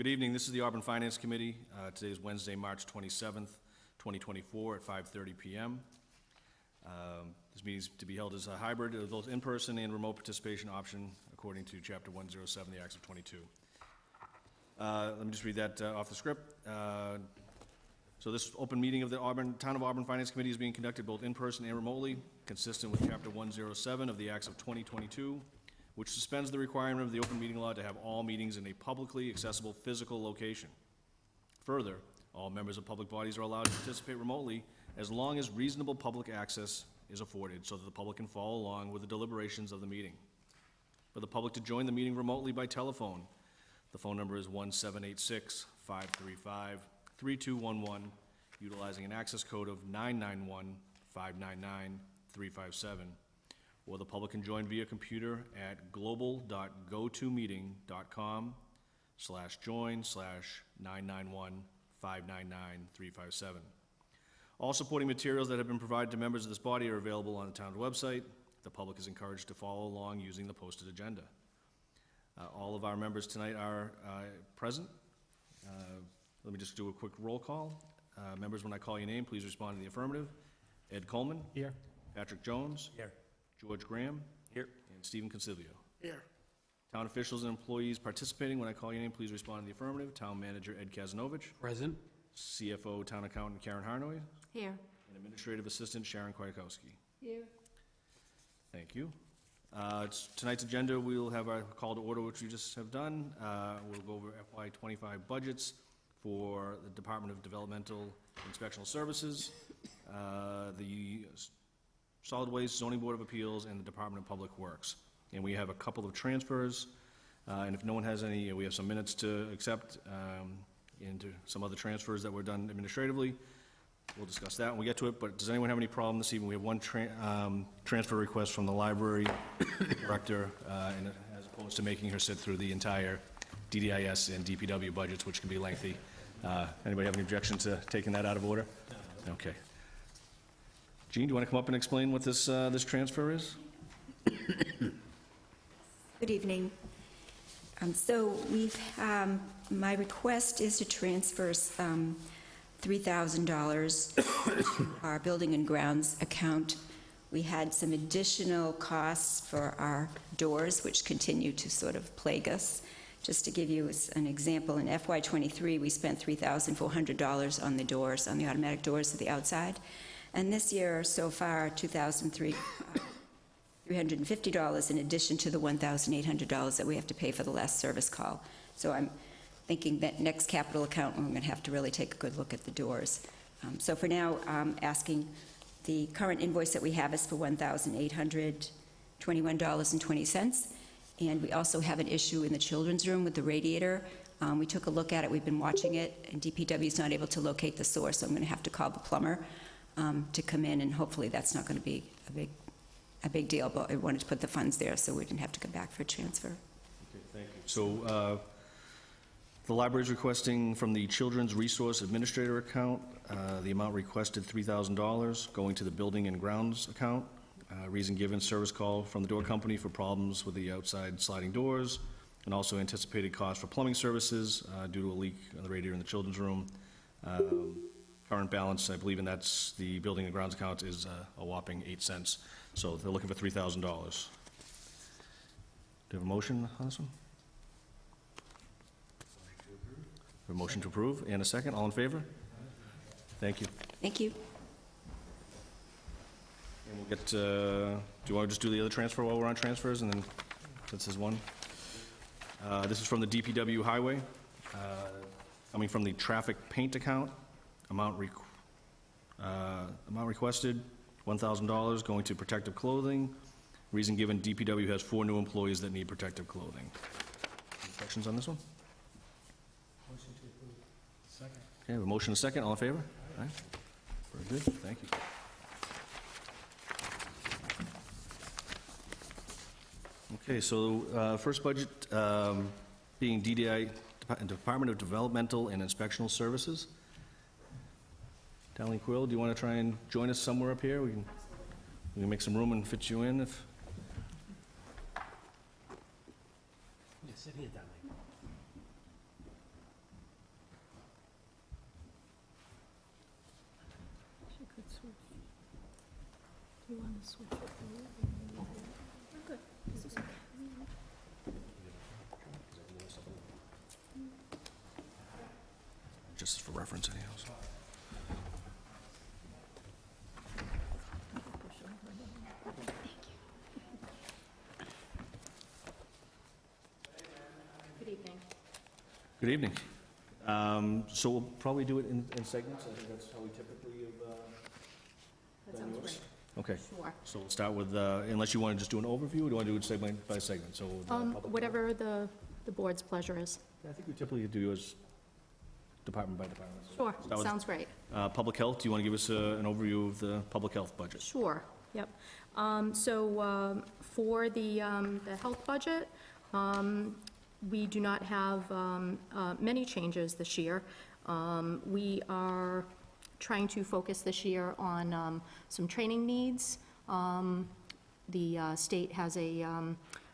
Good evening, this is the Auburn Finance Committee. Today is Wednesday, March 27th, 2024 at 5:30 PM. This meeting is to be held as a hybrid of both in-person and remote participation option according to Chapter 107 of the Acts of 22. Let me just read that off the script. So this open meeting of the Town of Auburn Finance Committee is being conducted both in person and remotely, consistent with Chapter 107 of the Acts of 2022, which suspends the requirement of the open meeting law to have all meetings in a publicly accessible physical location. Further, all members of public bodies are allowed to participate remotely as long as reasonable public access is afforded so that the public can follow along with the deliberations of the meeting. For the public to join the meeting remotely by telephone, the phone number is 1-786-535-3211, utilizing an access code of 991-599-357. Or the public can join via computer at global.gotomeeting.com/join/991-599-357. All supporting materials that have been provided to members of this body are available on the town's website. The public is encouraged to follow along using the posted agenda. All of our members tonight are present. Let me just do a quick roll call. Members, when I call your name, please respond in the affirmative. Ed Coleman. Here. Patrick Jones. Here. George Graham. Here. And Stephen Consilio. Here. Town officials and employees participating, when I call your name, please respond in the affirmative. Town manager Ed Kazanovich. Present. CFO, town accountant Karen Harnoy. Here. And administrative assistant Sharon Kwiatkowski. Here. Thank you. Tonight's agenda, we'll have our call to order, which we just have done. We'll go over FY25 budgets for the Department of Developmental Inspectional Services, the Solid Waste Zoning Board of Appeals, and the Department of Public Works. And we have a couple of transfers, and if no one has any, we have some minutes to accept into some other transfers that were done administratively. We'll discuss that when we get to it, but does anyone have any problem this evening? We have one transfer request from the library director, and as opposed to making her sit through the entire DDIS and DPW budgets, which can be lengthy. Anybody have any objection to taking that out of order? No. Okay. Jean, do you want to come up and explain what this transfer is? Good evening. My request is to transfer $3,000 to our building and grounds account. We had some additional costs for our doors, which continue to sort of plague us. Just to give you an example, in FY23, we spent $3,400 on the doors, on the automatic doors of the outside. And this year, so far, $350 in addition to the $1,800 that we have to pay for the last service call. So I'm thinking that next capital account, we're going to have to really take a good look at the doors. So for now, I'm asking, the current invoice that we have is for $1,821.20. And we also have an issue in the children's room with the radiator. We took a look at it, we've been watching it, and DPW is not able to locate the source, so I'm going to have to call the plumber to come in, and hopefully that's not going to be a big deal, but I wanted to put the funds there so we didn't have to come back for a transfer. Okay, thank you. So the library is requesting from the Children's Resource Administrator account, the amount requested $3,000 going to the Building and Grounds account. Reason given, service call from the door company for problems with the outside sliding doors, and also anticipated cost for plumbing services due to a leak on the radiator in the children's room. Current balance, I believe, and that's the Building and Grounds account, is a whopping 8 cents. So they're looking for $3,000. Do you have a motion on this one? A motion to approve, and a second. All in favor? Thank you. Thank you. And we'll get, do you want to just do the other transfer while we're on transfers, and then, since there's one? This is from the DPW Highway, coming from the traffic paint account. Amount requested, $1,000, going to protective clothing. Reason given, DPW has 4 new employees that need protective clothing. Any questions on this one? Motion to approve. Second. Okay, we have a motion and a second. All in favor? All right. Very good. Thank you. Okay, so first budget being DDI, Department of Developmental and Inspectional Services. Darlene Quill, do you want to try and join us somewhere up here? We can make some room and fit you in if... Yeah, sit here, Darlene. You want to switch it? We're good. This is okay. Just for reference anyhow. so. Good evening. Good evening. So we'll probably do it in segments. I think that's how we typically have. That sounds great. Okay, Sure. so we'll start with, unless you want to just do an overview, or do you want to do it segment by segment? So public- Whatever the board's pleasure is. I think we typically do as department by department. So Sure, start with, sounds great. Public health, do you want to give us an overview of the public health budget? Sure, yep. So for the health budget, we do not have many changes this year. We are trying to focus this year on some training needs. The state has a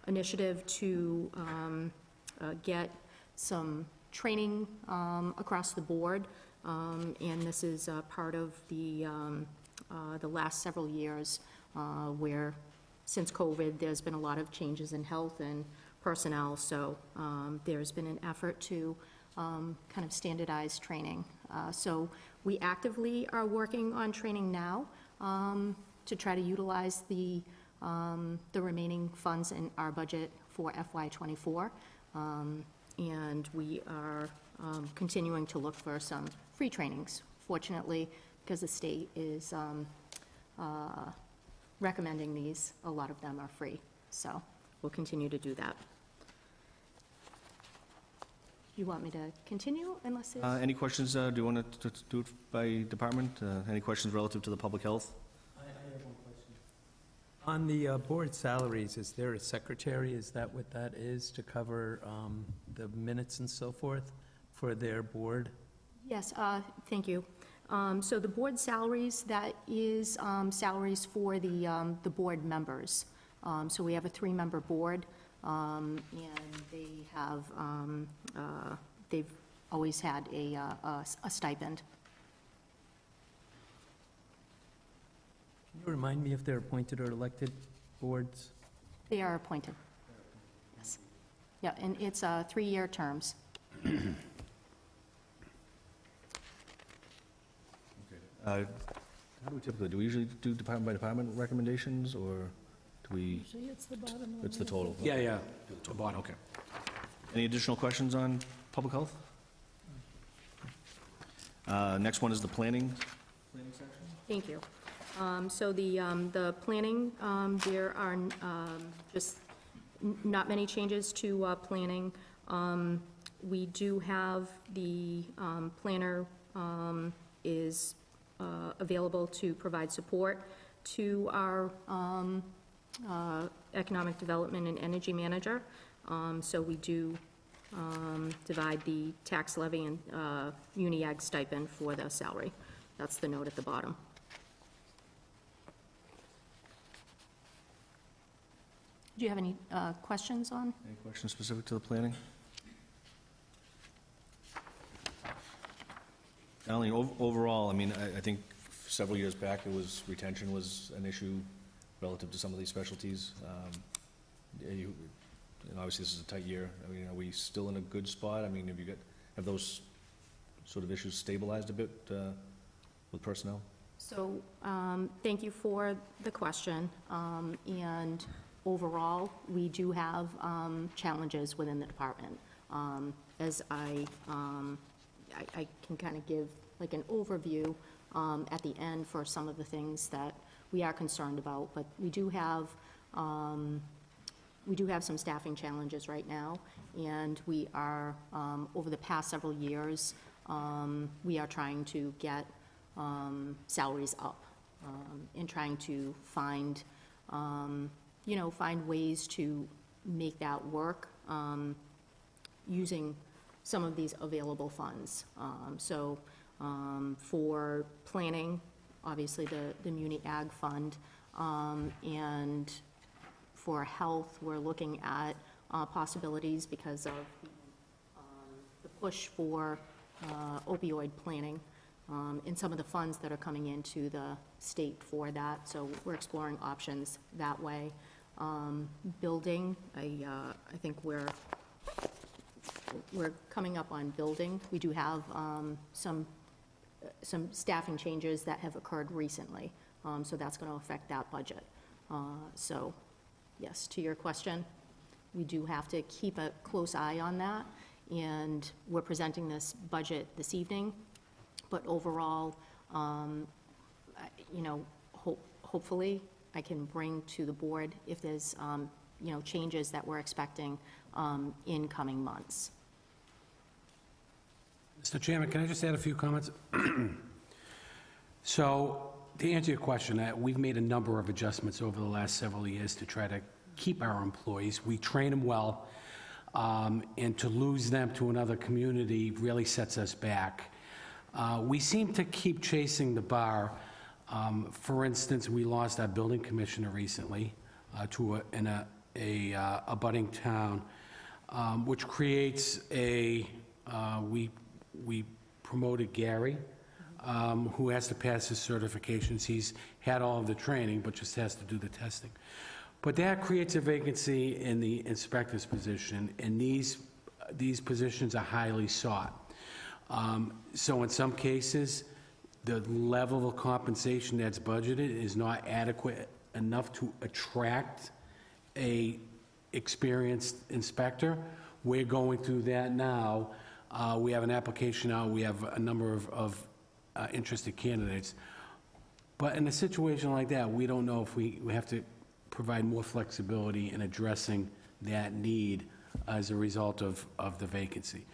initiative to get some training across the board, and this is part of the last several years where, since COVID, there's been a lot of changes in health and personnel, so there's been an effort to kind of standardize training. So we actively are working on training now to try to utilize the remaining funds in our budget for FY '24. And we are continuing to look for some free trainings. Fortunately, because the state is recommending these, a lot of them are free. So we'll continue to do that. You want me to continue unless it's... Any questions, do you want to do it by department? Any questions relative to the public health? I have one question. On the board salaries, is there a secretary? Is that what that is, to cover the minutes and so forth for their board? Yes, thank you. So the board salaries, that is salaries for the board members. So we have a 3-member board, and they have, they've always had a stipend. Can you remind me if they're appointed or elected boards? They are appointed. Yes. Yeah, and it's 3-year terms. How do we typically, do we usually do department by department recommendations, or do we, Usually it's the bottom it's the total? Yeah. The bottom, okay. Any additional questions on public health? Next one is the planning. Thank you. So the planning, there are just not many changes to planning. We do have the planner is available to provide support to our economic development and energy manager. So we do divide the tax levy and uni-ag stipend for the salary. That's the note at the bottom. Do you have any questions on? Any questions specific to the planning? Darlene, overall, I mean, I think several years back, retention was an issue relative to some of these specialties. And obviously, this is a tight year. I mean, are we still in a good spot? I mean, have those sort of issues stabilized a bit with personnel? So, thank you for the question. And overall, we do have challenges within the department. As I can kind of give like an overview at the end for some of the things that we are concerned about, but we do have some staffing challenges right now, and we are, over the past several years, we are trying to get salaries up and trying to find, find ways to make that work using some of these available funds. So for planning, obviously the Muni Ag Fund, and for health, we're looking at possibilities because of the push for opioid planning and some of the funds that are coming into the state for that, so we're exploring options that way. Building, I think we're coming up on building. We do have some staffing changes that have occurred recently, so that's going to affect that budget. So, yes, to your question, we do have to keep a close eye on that, and we're presenting this budget this evening, but overall, hopefully, I can bring to the board if there's, changes that we're expecting in coming months. Mr. Chairman, can I just add a few comments? So, to answer your question, we've made a number of adjustments over the last several years to try to keep our employees. We train them well, and to lose them to another community really sets us back. We seem to keep chasing the bar. For instance, we lost our building commissioner recently to a budding town, which creates we promoted Gary, who has to pass his certifications. He's had all of the training, but just has to do the testing. But that creates a vacancy in the inspector's position, and these positions are highly sought. So in some cases, the level of compensation that's budgeted is not adequate enough to attract a experienced inspector. We're going through that now. We have an application out, we have a number of interested candidates. But in a situation like that, we don't know if we have to provide more flexibility in addressing that need as a result of the vacancy.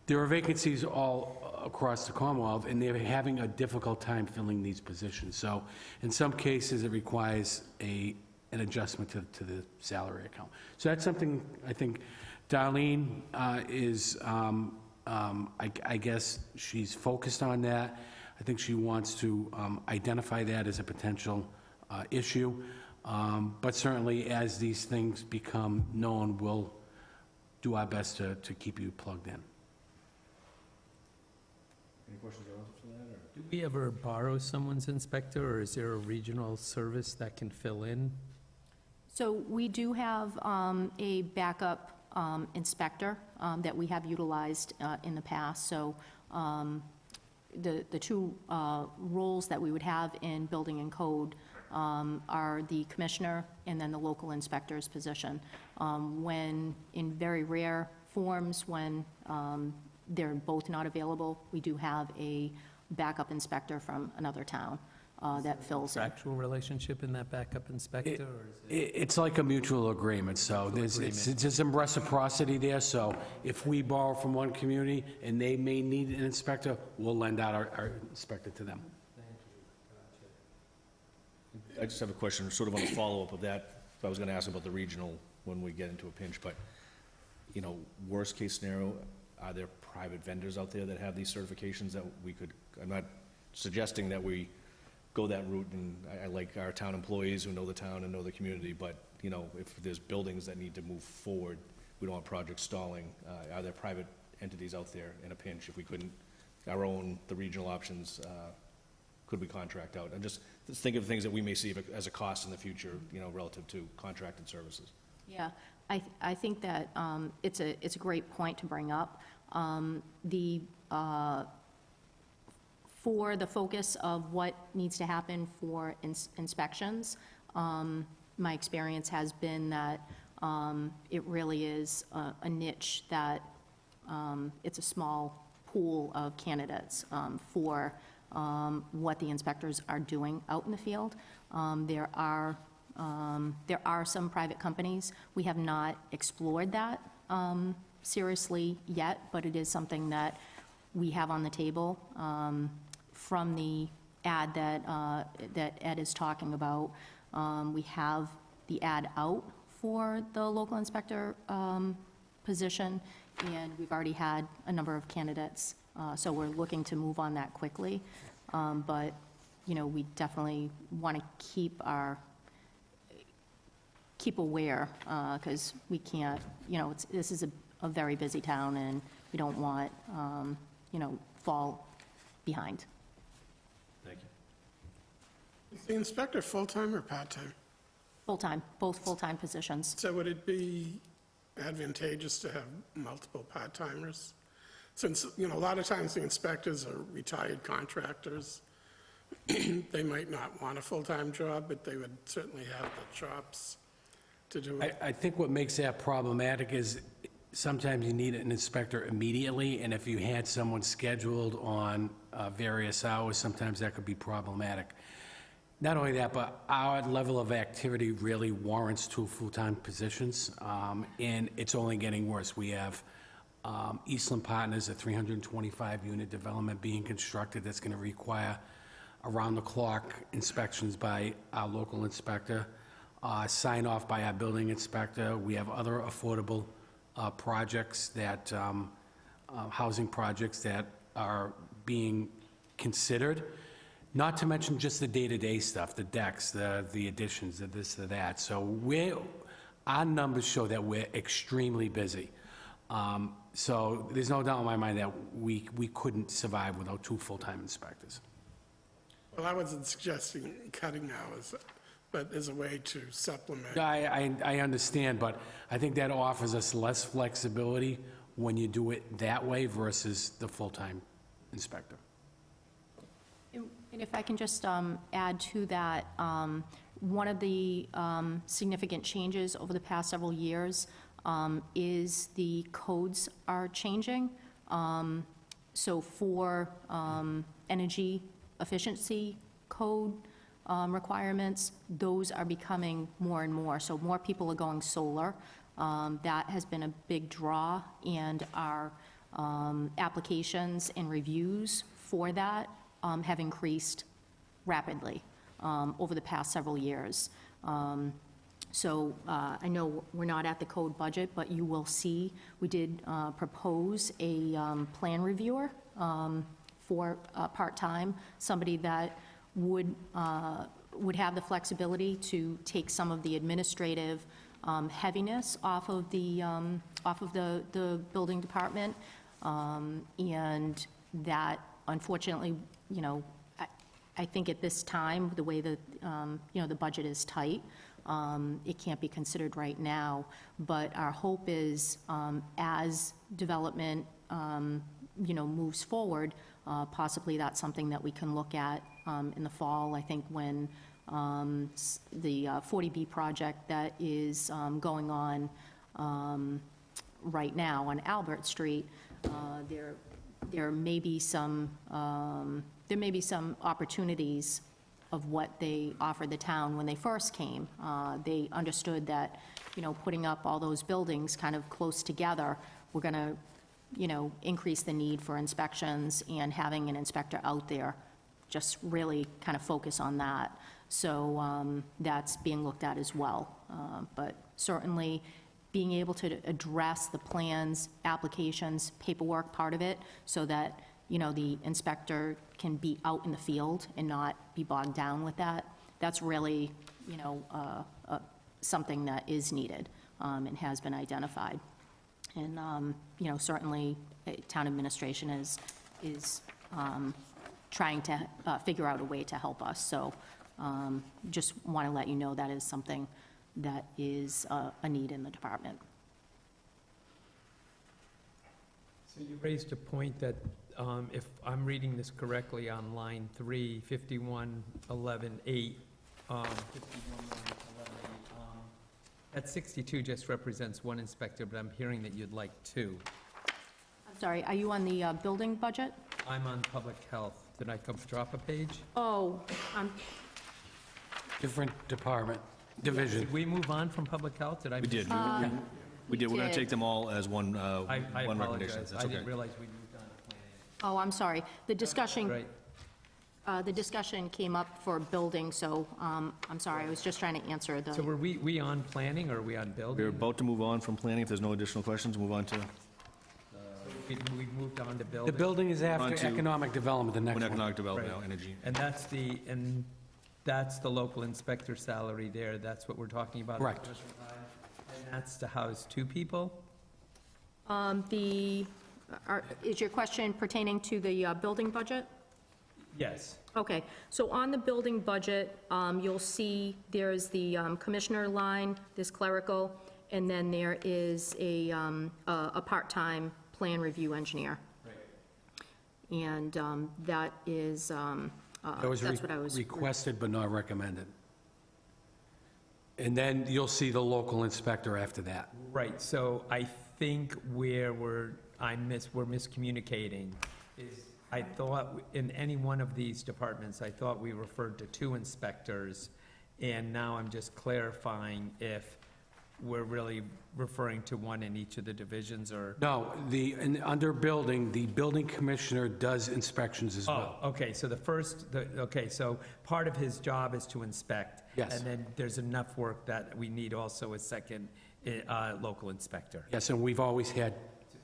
There are vacancies all across the Commonwealth, and they're having a difficult time filling these positions. So in some cases, it requires an adjustment to the salary account. So that's something I think Darlene is, I guess she's focused on that. I think she wants to identify that as a potential issue. But certainly, as these things become known, we'll do our best to keep you plugged in. Any questions relative to that, or? Do we ever borrow someone's inspector, or is there a regional service that can fill in? So we do have a backup inspector that we have utilized in the past. So the two roles that we would have in building and code are the commissioner and then the local inspector's position. When, in very rare forms, when they're both not available, we do have a backup inspector from another town that fills in. Actual relationship in that backup inspector, or is it? It's like a mutual agreement, so there's some reciprocity there. So if we borrow from one community and they may need an inspector, we'll lend out our inspector to them. I just have a question, sort of on the follow-up of that. I was gonna ask about the regional when we get into a pinch, but, worst case scenario, are there private vendors out there that have these certifications that we could, I'm not suggesting that we go that route, and I like our town employees who know the town and know the community, but, if there's buildings that need to move forward, we don't want projects stalling, are there private entities out there in a pinch if we couldn't, the regional options, could we contract out? And just think of things that we may see as a cost in the future, relative to contracted services. Yeah, I think that it's a great point to bring up. For the focus of what needs to happen for inspections, my experience has been that it really is a niche that it's a small pool of candidates for what the inspectors are doing out in the field. There are some private companies. We have not explored that seriously yet, but it is something that we have on the table. From the ad that Ed is talking about, we have the ad out for the local inspector position, and we've already had a number of candidates, so we're looking to move on that quickly. But, we definitely want to keep aware, because we can't, this is a very busy town, and we don't want, fall behind. Is the inspector full-time or part-time? Full-time, both full-time positions. So would it be advantageous to have multiple part-timers? Since, a lot of times the inspectors are retired contractors. They might not want a full-time job, but they would certainly have the chops to do it. I think what makes that problematic is sometimes you need an inspector immediately, and if you had someone scheduled on various hours, sometimes that could be problematic. Not only that, but our level of activity really warrants 2 full-time positions, and it's only getting worse. We have Eastland Partners, a 325-unit development being constructed that's going to require around-the-clock inspections by our local inspector, sign off by our building inspector. We have other affordable projects that, housing projects that are being considered, not to mention just the day-to-day stuff, the decks, the additions, the this, the that. So our numbers show that we're extremely busy. So there's no doubt in my mind that we couldn't survive without 2 full-time inspectors. Well, I wasn't suggesting cutting hours, but as a way to supplement. I understand, but I think that offers us less flexibility when you do it that way versus the full-time inspector. And if I can just add to that, one of the significant changes over the past several years is the codes are changing. So for energy efficiency code requirements, those are becoming more and more. So more people are going solar. That has been a big draw, and our applications and reviews for that have increased rapidly over the past several years. So I know we're not at the code budget, but you will see, we did propose a plan reviewer for part-time, somebody that would have the flexibility to take some of the administrative heaviness off of the building department. And that, unfortunately, I think at this time, the way that, the budget is tight, it can't be considered right now. But our hope is, as development, moves forward, possibly that's something that we can look at in the fall. I think when the 40B project that is going on right now on Albert Street, there may be some opportunities of what they offered the town when they first came. They understood that, putting up all those buildings kind of close together, we're going to, increase the need for inspections, and having an inspector out there just really kind of focus on that. So that's being looked at as well. But certainly, being able to address the plans, applications, paperwork part of it, so that, the inspector can be out in the field and not be bogged down with that, that's really, something that is needed and has been identified. And, certainly, town administration is trying to figure out a way to help us. So just want to let you know that is something that is a need in the department. So you raised a point that, if I'm reading this correctly, on line 3, 5111.8, that 62 just represents one inspector, but I'm hearing that you'd like 2. I'm sorry, are you on the building budget? I'm on public health. Did I drop a page? Oh, Different department, division. Did we move on from public health? Did I? We did. We did. We're going to take them all as one, I one recommendation. apologize. That's I okay. didn't realize we moved on to planning. oh, I'm sorry. The discussion, Right. the discussion came up for building, so I'm sorry, I was just trying to answer So the, were we on planning, or are we on building? We're about to move on from planning. If there's no additional questions, move on to We moved on to The building? building is On after to- economic development, the next one. economic development now, Right. energy. And that's the local inspector salary there, that's what we're talking about? Correct. And that's to house 2 people? is your question pertaining to the building budget? Yes. Okay, so on the building budget, you'll see there's the commissioner line, there's clerical, and then there is a part-time plan review engineer. And that is, That was that's what I was. requested but not recommended. And then you'll see the local inspector after that. Right, so I think where we're miscommunicating is, I thought in any one of these departments, I thought we referred to 2 inspectors, and now I'm just clarifying if we're really referring to 1 in each of the divisions, or? No, under building, the building commissioner does inspections as well. Oh, okay, so okay, so part of his job is to inspect. Yes. And then there's enough work that we need also a second local inspector. Yes, and we've always had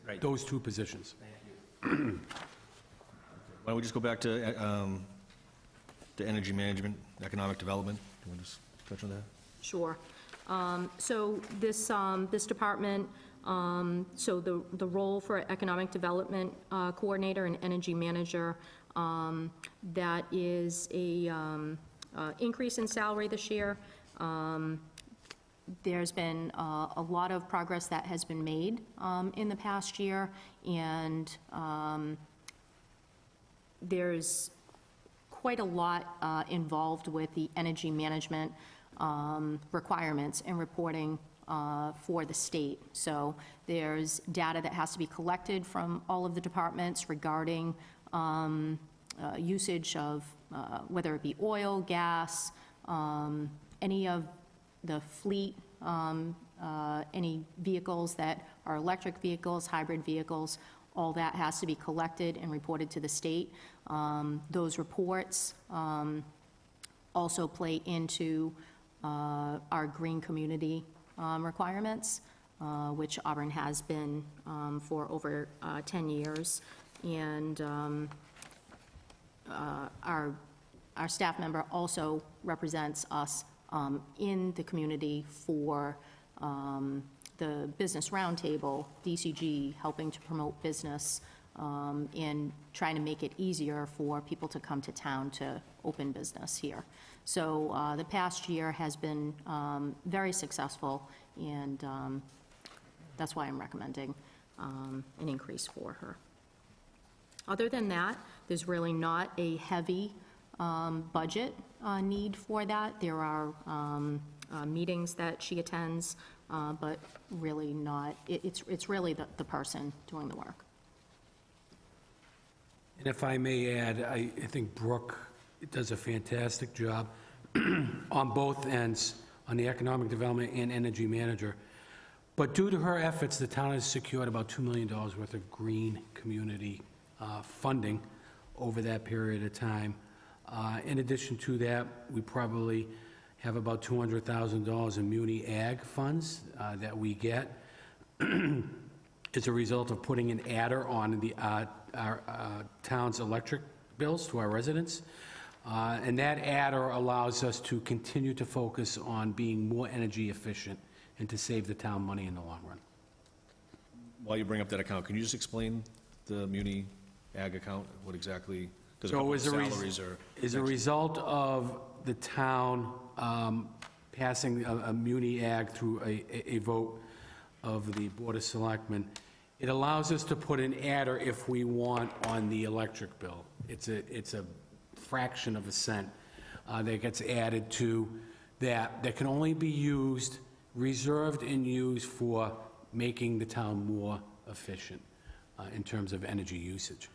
Right. those 2 positions. Why don't we just go back to energy management, economic development? Do you want to just touch on that? Sure. So this department, so the role for economic development coordinator and energy manager, that is a increase in salary this year. There's been a lot of progress that has been made in the past year, and there's quite a lot involved with the energy management requirements and reporting for the state. So there's data that has to be collected from all of the departments regarding usage of, whether it be oil, gas, any of the fleet, any vehicles that are electric vehicles, hybrid vehicles, all that has to be collected and reported to the state. Those reports also play into our green community requirements, which Auburn has been for over 10 years. And our staff member also represents us in the community for the Business Roundtable, DCG, helping to promote business and trying to make it easier for people to come to town to open business here. So the past year has been very successful, and that's why I'm recommending an increase for her. Other than that, there's really not a heavy budget need for that. There are meetings that she attends, but really not, it's really the person doing the work. And if I may add, I think Brooke does a fantastic job on both ends, on the economic development and energy manager. But due to her efforts, the town has secured about $2 million worth of green community funding over that period of time. In addition to that, we probably have about $200,000 in muni ag funds that we get as a result of putting an adder on our town's electric bills to our residents. And that adder allows us to continue to focus on being more energy efficient and to save the town money in the long run. While you bring up that account, can you just explain the muni ag account? What exactly, because a So couple of as salaries are... As a result of the town passing a muni ag through a vote of the Board of Selectmen, it allows us to put an adder if we want on the electric bill. It's a fraction of a cent that gets added to that can only be used, reserved and used for making the town more efficient in terms of energy usage.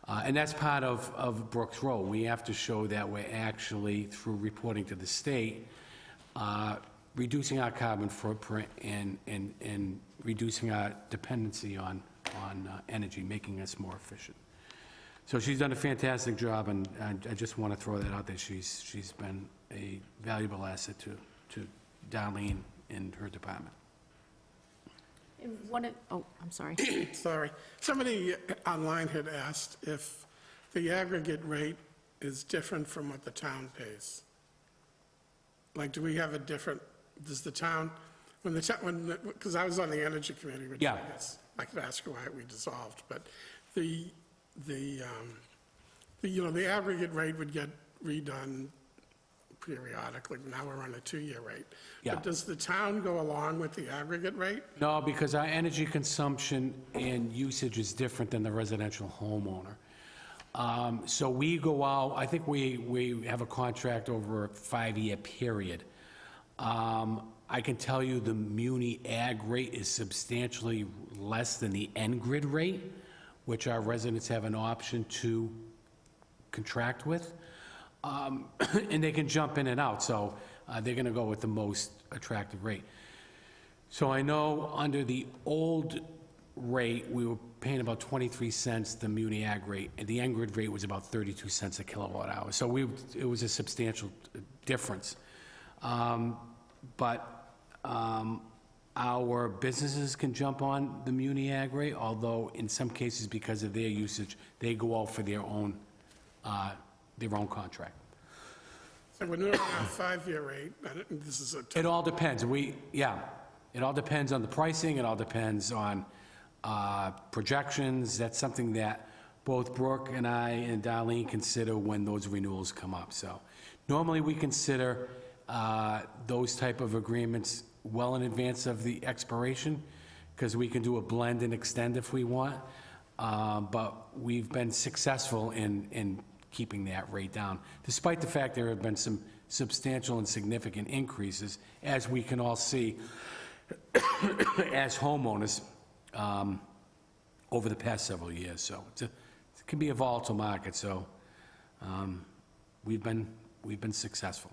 And that's part of Brooke's role. We have to show that we're actually, through reporting to the state, reducing our carbon footprint and reducing our dependency on energy, making us more efficient. So she's done a fantastic job, and I just want to throw that out there. She's been a valuable asset to Darlene and her department. And I'm sorry. Sorry. Somebody online had asked if the aggregate rate is different from what the town pays. Like, do we have a different, does the town, because I was on the Energy Committee, which Yeah. I guess I could ask why we dissolved, but the the aggregate rate would get redone periodically. Now we're on a 2-year rate. Yeah. But does the town go along with the aggregate rate? No, because our energy consumption and usage is different than the residential homeowner. So we go out, I think we have a contract over a 5-year period. I can tell you the Muni Ag rate is substantially less than the N-Grid rate, which our residents have an option to contract with. And they can jump in and out, so they're going to go with the most attractive rate. So I know under the old rate, we were paying about 23 cents, the Muni Ag rate, and the N-Grid rate was about 32 cents a kilowatt hour. So it was a substantial difference. But our businesses can jump on the Muni Ag rate, although in some cases, because of their usage, they go out for their own contract. So we're not on a 5-year rate, and this is a, It all depends. It all depends on the pricing, it all depends on projections. That's something that both Brooke and I and Darlene consider when those renewals come up. So normally, we consider those type of agreements well in advance of the expiration, because we can do a blend and extend if we want. But we've been successful in keeping that rate down, despite the fact there have been some substantial and significant increases, as we can all see as homeowners over the past several years. So it can be a volatile market, so we've been successful.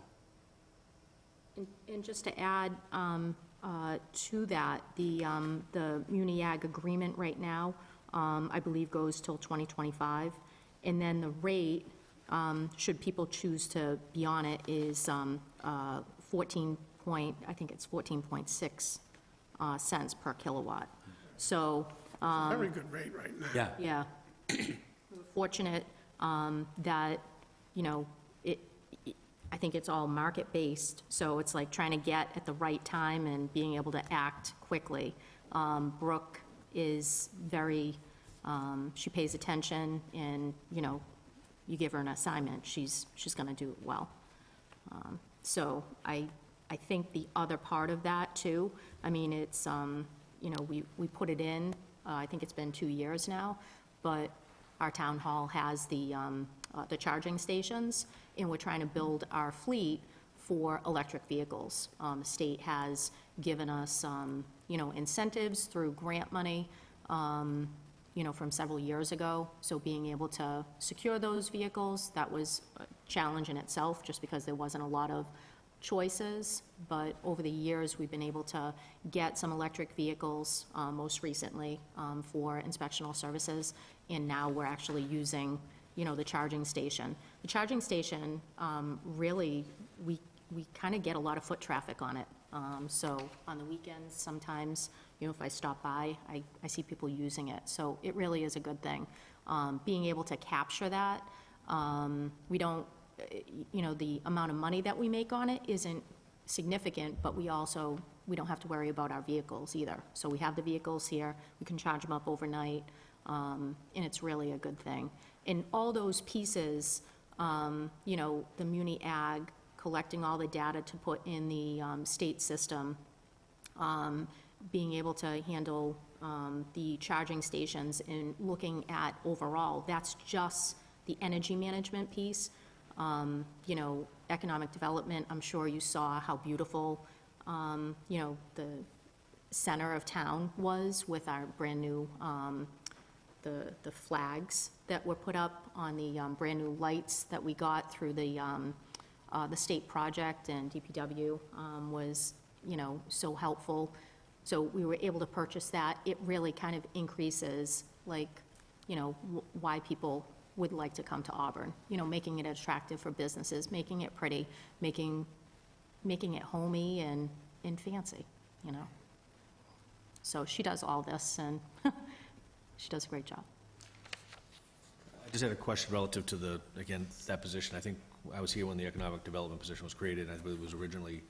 And just to add to that, the Muni Ag agreement right now, I believe, goes till 2025. And then the rate, should people choose to be on it, is 14.6 cents per kilowatt. So, very good rate right now. Yeah. yeah, we're fortunate that, I think it's all market-based, so it's like trying to get at the right time and being able to act quickly. Brooke is very, she pays attention, and, you give her an assignment, she's gonna do it well. So I think the other part of that, too, I mean, it's, we put it in, I think it's been 2 years now, but our town hall has the charging stations, and we're trying to build our fleet for electric vehicles. The state has given us, incentives through grant money, from several years ago. So being able to secure those vehicles, that was a challenge in itself, just because there wasn't a lot of choices. But over the years, we've been able to get some electric vehicles, most recently for inspectional services. And now we're actually using, the charging station. The charging station, really, we kind of get a lot of foot traffic on it. So on the weekends, sometimes, if I stop by, I see people using it. So it really is a good thing. Being able to capture that, we don't, the amount of money that we make on it isn't significant, but we don't have to worry about our vehicles either. So we have the vehicles here, we can charge them up overnight, and it's really a good thing. And all those pieces, the Muni Ag, collecting all the data to put in the state system, being able to handle the charging stations and looking at overall, that's just the energy management piece. Economic development, I'm sure you saw how beautiful, the center of town was with our brand-new, the flags that were put up on the brand-new lights that we got through the state project, and DPW was, so helpful. So we were able to purchase that. It really kind of increases, why people would like to come to Auburn, making it attractive for businesses, making it pretty, making it homey and fancy, So she does all this, and she does a great job. I just had a question relative to that position. I think I was here when the economic development position was created, and I believe it was originally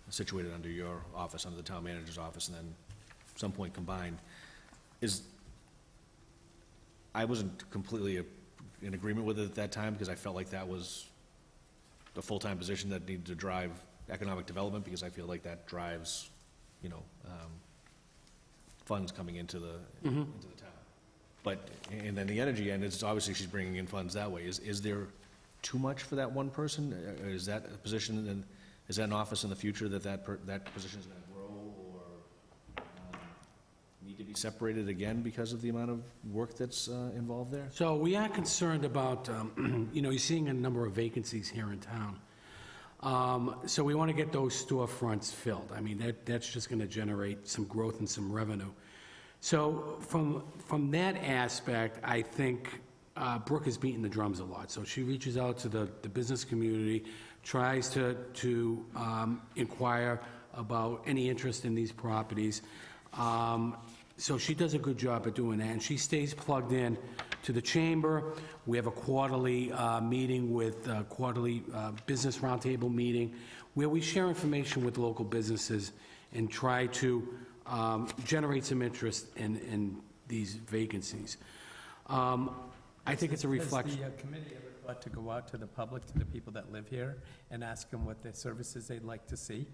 situated under your office, under the town manager's office, and then at some point combined. I wasn't completely in agreement with it at that time, because I felt like that was a full-time position that needed to drive economic development, because I feel like that drives, you know, funds coming into the town. But, and then the energy end, it's obviously she's bringing in funds that way. Is there too much for that one person? Is that a position, and is that an office in the future that that position is gonna grow, or need to be separated again because of the amount of work that's involved there? So we are concerned about, you know, you're seeing a number of vacancies here in town. So we want to get those storefronts filled. I mean, that's just going to generate some growth and some revenue. So from that aspect, I think Brooke is beating the drums a lot. So she reaches out to the business community, tries to inquire about any interest in these properties. So she does a good job at doing that, and she stays plugged in to the chamber. We have a quarterly meeting with quarterly business roundtable meeting where we share information with local businesses and try to generate some interest in these vacancies. I think it's a reflection. Has the committee ever thought to go out to the public, to the people that live here, and ask them what the services they'd like to see?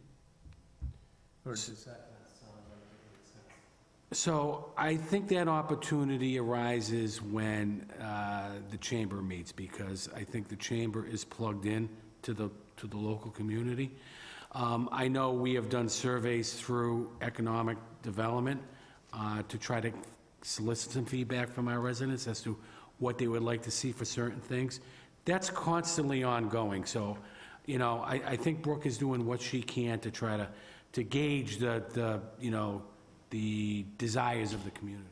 Or does that not sound like it makes sense? So I think that opportunity arises when the chamber meets, because I think the chamber is plugged in to the local community. I know we have done surveys through economic development to try to solicit some feedback from our residents as to what they would like to see for certain things. That's constantly ongoing. So, you know, I think Brooke is doing what she can to try to gauge the desires of the community.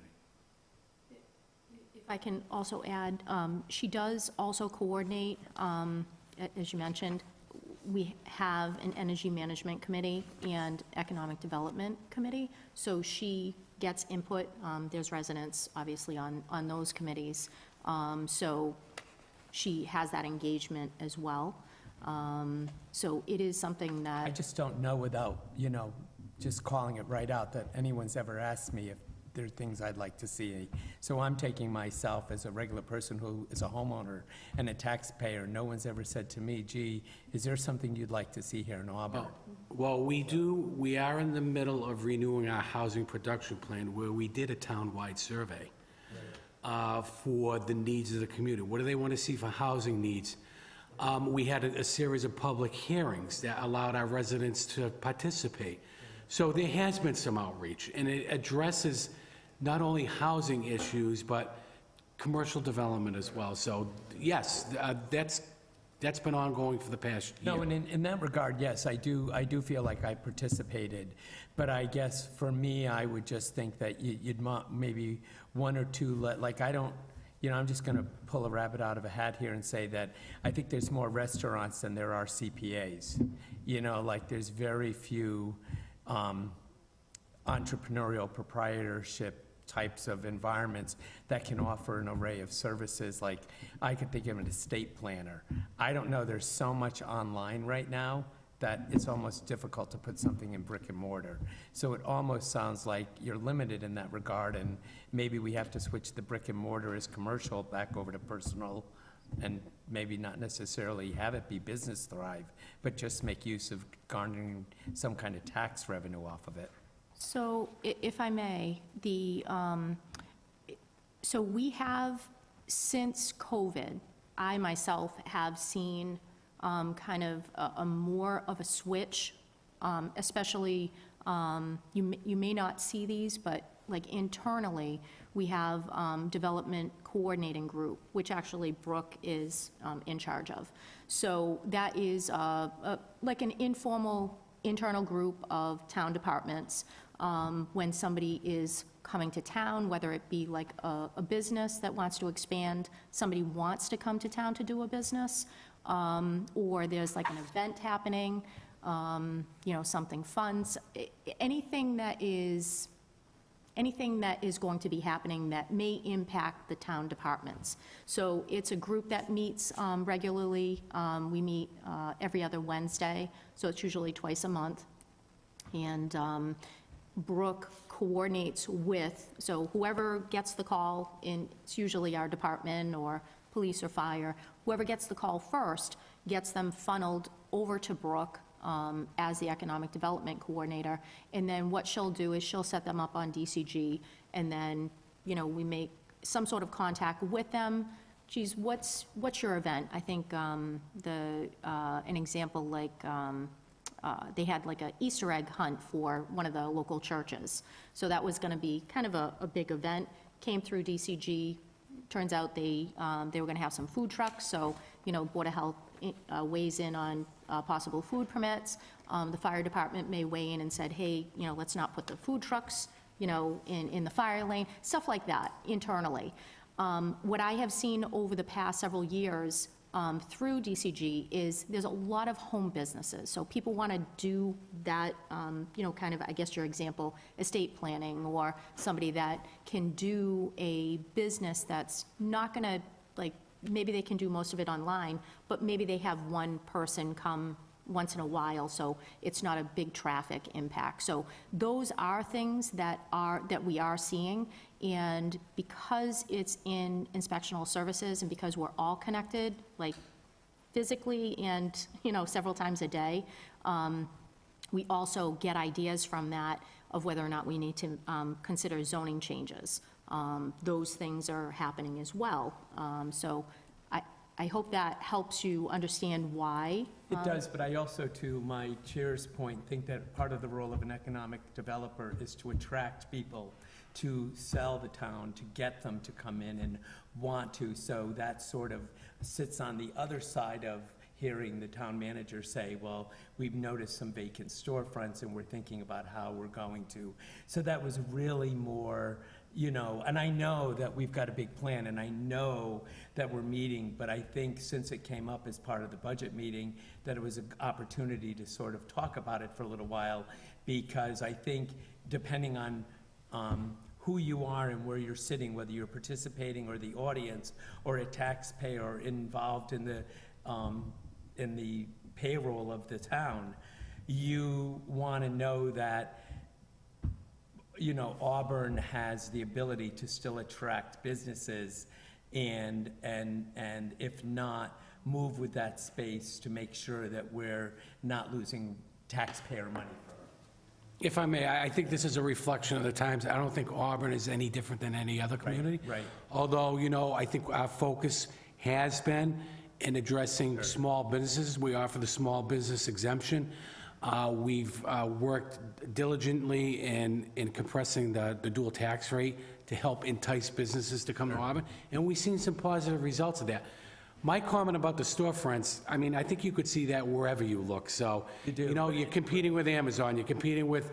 If I can also add, she does also coordinate, as you mentioned, we have an energy management committee and economic development committee, so she gets input. There's residents, obviously, on those committees, so she has that engagement as well. So it is something I that, just don't know without, you know, just calling it right out, that anyone's ever asked me if there are things I'd like to see. So I'm taking myself as a regular person who is a homeowner and a taxpayer. No one's ever said to me, gee, is there something you'd like to see here in Auburn? Well, we are in the middle of renewing our housing production plan, where we did a town-wide survey for the needs of the community. What do they want to see for housing needs? We had a series of public hearings that allowed our residents to participate. So there has been some outreach, and it addresses not only housing issues, but commercial development as well. So, yes, that's been ongoing for the past year. No, and in that regard, yes, I do feel like I participated. But I guess for me, I would just think that you'd maybe one or two, like I don't, you know, I'm just going to pull a rabbit out of a hat here and say that I think there's more restaurants than there are CPAs. You know, like there's very few entrepreneurial proprietorship types of environments that can offer an array of services. Like I could think of an estate planner. I don't know, there's so much online right now that it's almost difficult to put something in brick and mortar. So it almost sounds like you're limited in that regard, and maybe we have to switch the brick and mortar as commercial back over to personal, and maybe not necessarily have it be business thrive, but just make use of garnering some kind of tax revenue off of it. so if I may, so we have, since COVID, I myself have seen kind of a more of a switch, especially, you may not see these, but like internally, we have development coordinating group, which actually Brooke is in charge of. So that is like an informal internal group of town departments. When somebody is coming to town, whether it be like a business that wants to expand, somebody wants to come to town to do a business, or there's like an event happening, you know, something fun, anything that is going to be happening that may impact the town departments. So it's a group that meets regularly. We meet every other Wednesday, so it's usually twice a month. And Brooke coordinates with, so whoever gets the call, it's usually our department or police or fire, whoever gets the call first gets them funneled over to Brooke as the economic development coordinator. And then what she'll do is she'll set them up on DCG, and then, you know, we make some sort of contact with them. Geez, what's your event? I think an example, like, they had like a Easter egg hunt for one of the local churches. So that was gonna be kind of a big event, came through DCG. Turns out they were gonna have some food trucks, so, you know, Board of Health weighs in on possible food permits. The fire department may weigh in and said, hey, you know, let's not put the food trucks, you know, in the fire lane, stuff like that internally. What I have seen over the past several years through DCG is there's a lot of home businesses. So people want to do that, you know, kind of, I guess your example, estate planning, or somebody that can do a business that's not going to, like, maybe they can do most of it online, but maybe they have one person come once in a while, so it's not a big traffic impact. So those are things that we are seeing, and because it's in inspectional services and because we're all connected, like physically and, you know, several times a day, we also get ideas from that of whether or not we need to consider zoning changes. Those things are happening as well. So I hope that helps you understand why. It does, but I also, to my chair's point, think that part of the role of an economic developer is to attract people to sell the town, to get them to come in and want to. So that sort of sits on the other side of hearing the town manager say, well, we've noticed some vacant storefronts and we're thinking about how we're going to. So that was really more, you know, and I know that we've got a big plan, and I know that we're meeting, but I think since it came up as part of the budget meeting, that it was an opportunity to sort of talk about it for a little while, because I think depending on who you are and where you're sitting, whether you're participating or the audience or a taxpayer or involved in the payroll of the town, you want to know that, you know, Auburn has the ability to still attract businesses and if not, move with that space to make sure that we're not losing taxpayer money. If I may, I think this is a reflection of the times. I don't think Auburn is any different than any other community. right. Although, you know, I think our focus has been in addressing small businesses. We offer the small business exemption. We've worked diligently in compressing the dual tax rate to help entice businesses to come to Auburn, and we've seen some positive results of that. My comment about the storefronts, I mean, I think you could see that wherever you look. So, You do. you know, you're competing with Amazon, you're competing with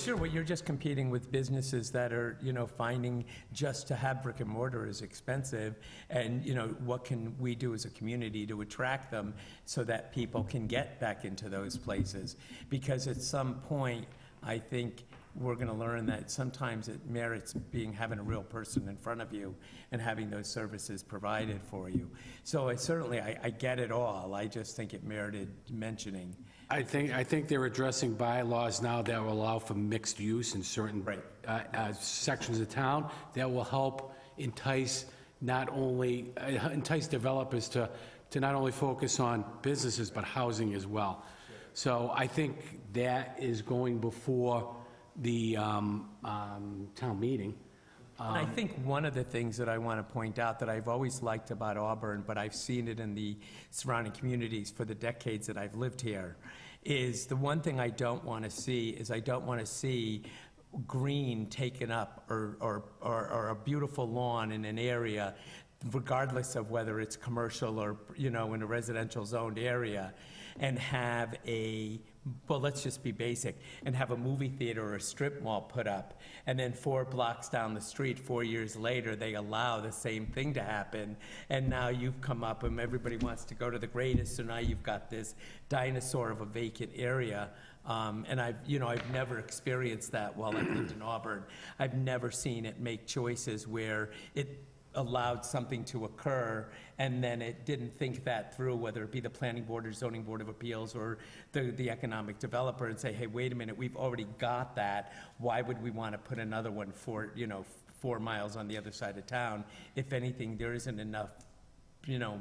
Sure, well, you're just competing with businesses that are, you know, finding just to have brick and mortar is expensive, and, you know, what can we do as a community to attract them so that people can get back into those places? Because at some point, I think we're gonna learn that sometimes it merits having a real person in front of you and having those services provided for you. So I get it all, I just think it merited mentioning. I think they're addressing bylaws now that will allow for mixed use in certain Right. sections of town that will help entice developers to not only focus on businesses, but housing as well. So I think that is going before the town meeting. I think one of the things that I want to point out that I've always liked about Auburn, but I've seen it in the surrounding communities for the decades that I've lived here, is the one thing I don't want to see is I don't want to see green taken up or a beautiful lawn in an area, regardless of whether it's commercial or, you know, in a residential zoned area, and have well, let's just be basic, and have a movie theater or a strip mall put up, and then 4 blocks down the street, 4 years later, they allow the same thing to happen, and now you've come up and everybody wants to go to the greatest, so now you've got this dinosaur of a vacant area. And I've never experienced that while I've lived in Auburn. I've never seen it make choices where it allowed something to occur, and then it didn't think that through, whether it be the planning board or zoning board of appeals or the economic developer, and say, hey, wait a minute, we've already got that. Why would we want to put another one 4 miles on the other side of town? If anything, there isn't enough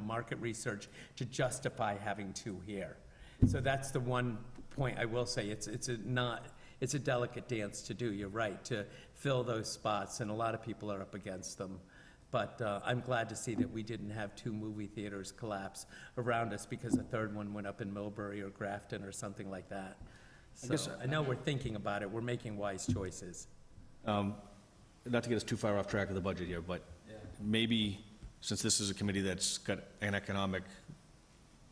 market research to justify having two here. So that's the one point I will say, it's a delicate dance to do, you're right, to fill those spots, and a lot of people are up against them. But I'm glad to see that we didn't have two movie theaters collapse around us because a third one went up in Millbury or Grafton or something like that. So I know we're thinking about it, we're making wise choices. Not to get us too far off track of the budget here, but maybe, since this is a committee that's got an economic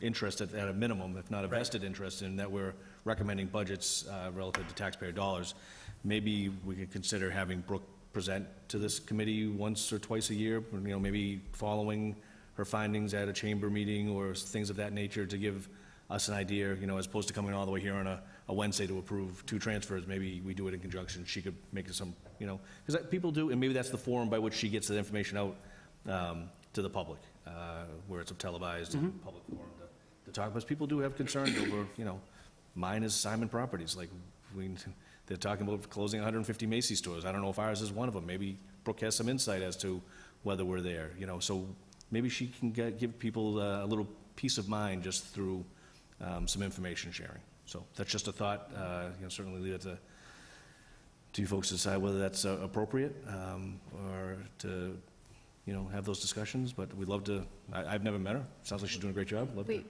interest at a minimum, if not a vested interest, in that we're recommending budgets relative to taxpayer dollars, maybe we could consider having Brooke present to this committee once or twice a year, maybe following her findings at a chamber meeting or things of that nature, to give us an idea, as opposed to coming all the way here on a Wednesday to approve two transfers. Maybe we do it in conjunction. She could make it some, because people do, and maybe that's the forum by which she gets the information out to the public, where it's a televised and public forum to talk. Because people do have concerns over, mine is Simon Properties. Like, they're talking about closing 150 Macy's stores. I don't know if ours is one of them. Maybe Brooke has some insight as to whether we're there, so maybe she can give people a little peace of mind just through some information sharing. So that's just a thought. Certainly leave it to you folks to decide whether that's appropriate, or to, have those discussions. But we'd love to. I've never met her. Sounds like she's doing a great job. Love to.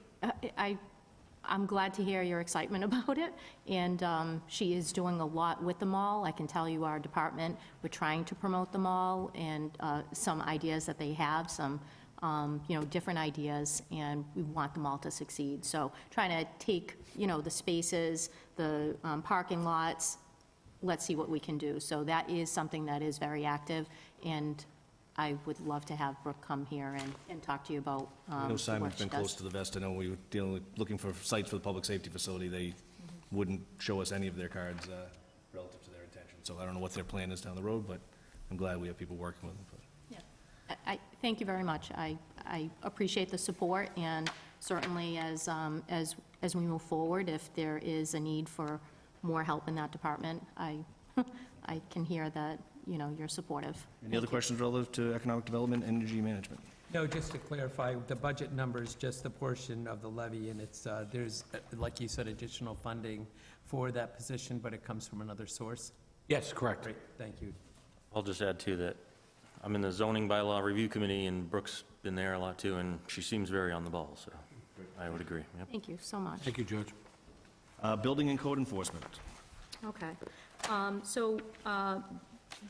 I'm glad to hear your excitement about it, and she is doing a lot with the mall. I can tell you our department, we're trying to promote the mall, and some ideas that they have, some different ideas, and we want them all to succeed. So trying to take, the spaces, the parking lots, let's see what we can do. So that is something that is very active, and I would love to have Brooke come here and talk to you about I know Simon's what she been does. close to the vest. I know we were looking for sites for the public safety facility. They wouldn't show us any of their cards relative to their intentions. So I don't know what their plan is down the road, but I'm glad we have people working with them. I thank you very much. I appreciate the support, and certainly as we move forward, if there is a need for more help in that department, I can hear that, you're supportive. Any other questions relative to economic development, energy management? No, just to clarify, the budget number is just the portion of the levy, and it's, there's, like you said, additional funding for that position, but it comes from another source? Yes, correct. Great, thank you. I'll just add too that I'm in the zoning bylaw review committee, and Brooke's been there a lot too, and she seems very on the ball, so I would agree. Yep. Thank you so much. Thank you, George. Building and code enforcement. Okay.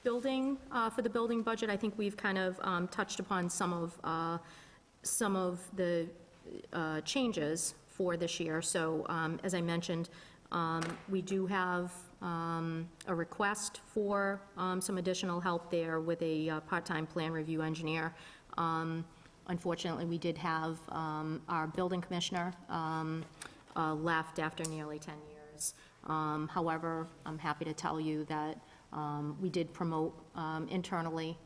Building, for the building budget, I think we've kind of touched upon some of the changes for this year. So as I mentioned, we do have a request for some additional help there with a part-time plan review engineer. Unfortunately, we did have our building commissioner left after nearly 10 years. However, I'm happy to tell you that we did promote internally.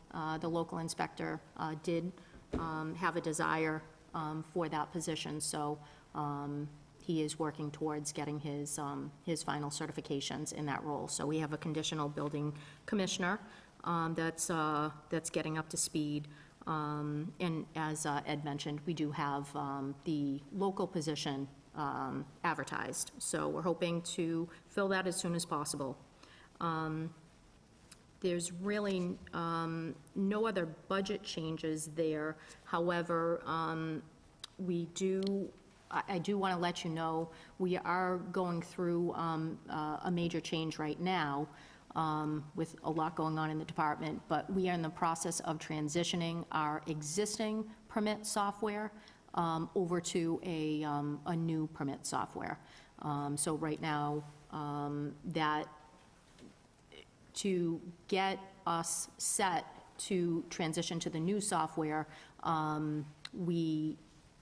The local inspector did have a desire for that position, so he is working towards getting his final certifications in that role. So we have a conditional building commissioner that's getting up to speed. And as Ed mentioned, we do have the local position advertised. So we're hoping to fill that as soon as possible. There's really no other budget changes there. However, I do want to let you know, we are going through a major change right now with a lot going on in the department, but we are in the process of transitioning our existing permit software over to a new permit software. So right now, to get us set to transition to the new software, we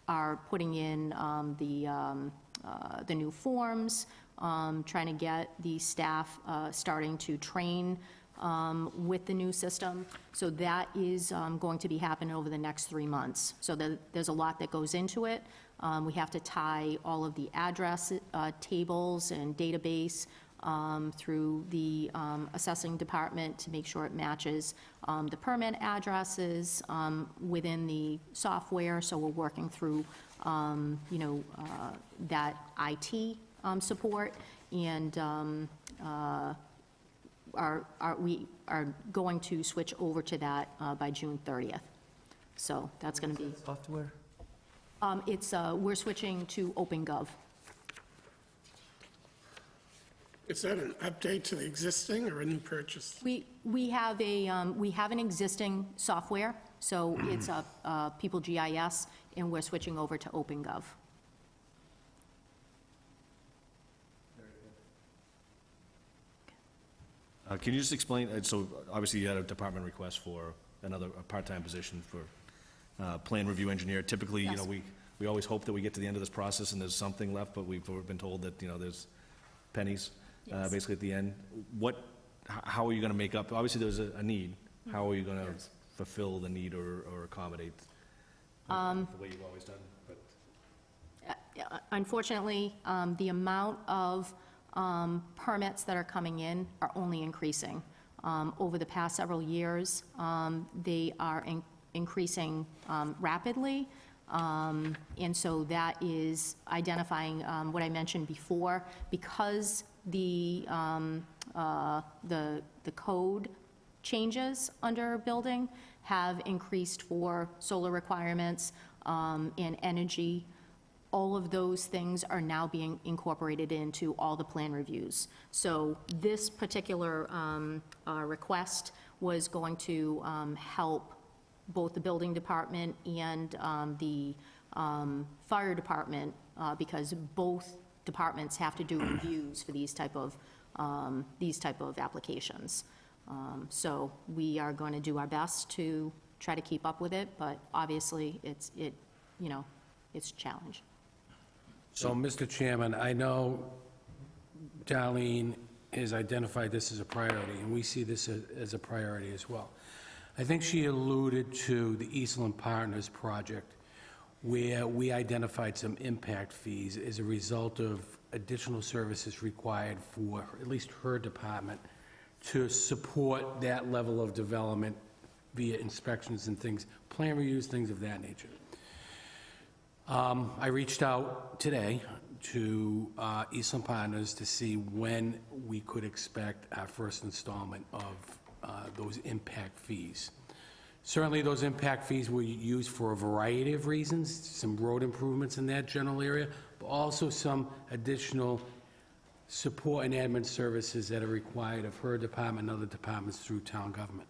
are putting in the new forms, trying to get the staff starting to train with the new system. So that is going to be happening over the next 3 months. So there's a lot that goes into it. We have to tie all of the address tables and database through the assessing department to make sure it matches the permit addresses within the software. So we're working through, that IT support, and we are going to switch over to that by June 30th. So that's going to be, Software? we're switching to OpenGov. Is that an update to the existing or a new purchase? We have an existing software, so it's People GIS, and we're switching over to OpenGov. Can you just explain, so obviously you had a department request for a part-time position for plan review engineer. Typically, Yes. we always hope that we get to the end of this process and there's something left, but we've been told that, there's pennies, Yes. basically at the end. How are you gonna make up, obviously there's a need, how are you gonna fulfill the need or accommodate the way you've always done? But Unfortunately, the amount of permits that are coming in are only increasing. Over the past several years, they are increasing rapidly, and so that is identifying what I mentioned before. Because the code changes under building have increased for solar requirements and energy, all of those things are now being incorporated into all the plan reviews. So this particular request was going to help both the building department and the fire department, because both departments have to do reviews for these type of applications. So we are going to do our best to try to keep up with it, but obviously it's a challenge. So, Mr. Chairman, I know Darlene has identified this as a priority, and we see this as a priority as well. I think she alluded to the Eastland Partners project, where we identified some impact fees as a result of additional services required for at least her department to support that level of development via inspections and things, plan reviews, things of that nature. I reached out today to Eastland Partners to see when we could expect our first installment of those impact fees. Certainly, those impact fees were used for a variety of reasons, some road improvements in that general area, but also some additional support and admin services that are required of her department and other departments through town government.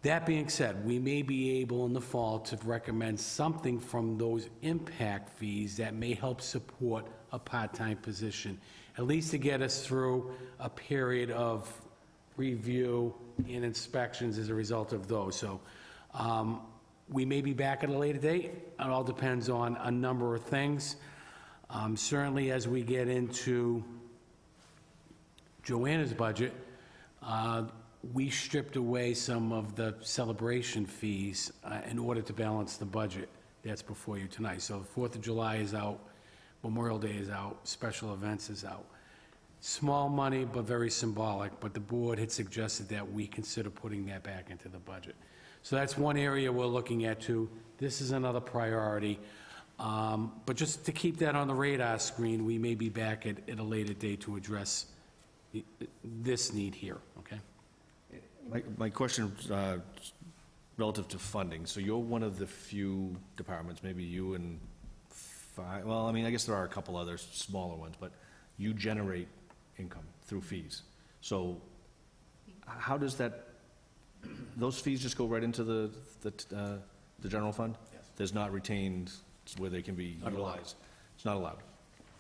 That being said, we may be able in the fall to recommend something from those impact fees that may help support a part-time position, at least to get us through a period of review and inspections as a result of those. So we may be back at a later date. It all depends on a number of things. Certainly, as we get into Joanna's budget, we stripped away some of the celebration fees in order to balance the budget that's before you tonight. So the 4th of July is out, Memorial Day is out, special events is out. Small money, but very symbolic, but the board had suggested that we consider putting that back into the budget. So that's one area we're looking at too. This is another priority. But just to keep that on the radar screen, we may be back at a later date to address this need here, okay? My question relative to funding, so you're one of the few departments, maybe you and five, well, I mean, I guess there are a couple other smaller ones, but you generate income through fees. So how does those fees just go right into the general fund? Yes. There's not retained where they can be utilized? It's not allowed?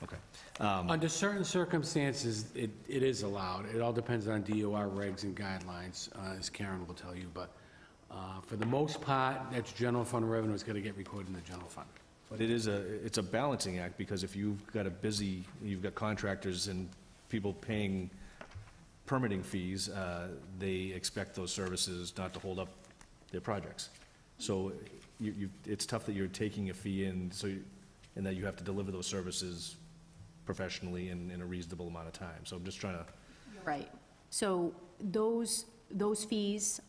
Okay. Under certain circumstances, it is allowed. It all depends on DOR regs and guidelines, as Karen will tell you, but for the most part, that's general fund revenue. It's got to get recorded in the general fund. But it's a balancing act, because if you've got contractors and people paying permitting fees, they expect those services not to hold up their projects. So it's tough that you're taking a fee in, and that you have to deliver those services professionally and in a reasonable amount of time. So I'm just trying to, Right. So those fees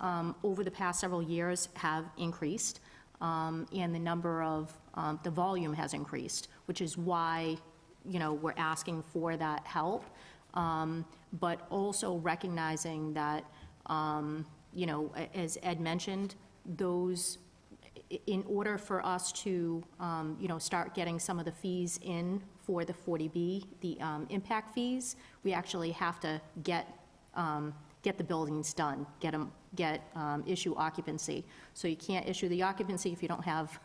over the past several years have increased, and the number of, the volume has increased, which is why, we're asking for that help. But also recognizing that, as Ed mentioned, in order for us to, start getting some of the fees in for the 40B, the impact fees, we actually have to get the buildings done, issue occupancy. So you can't issue the occupancy if you don't have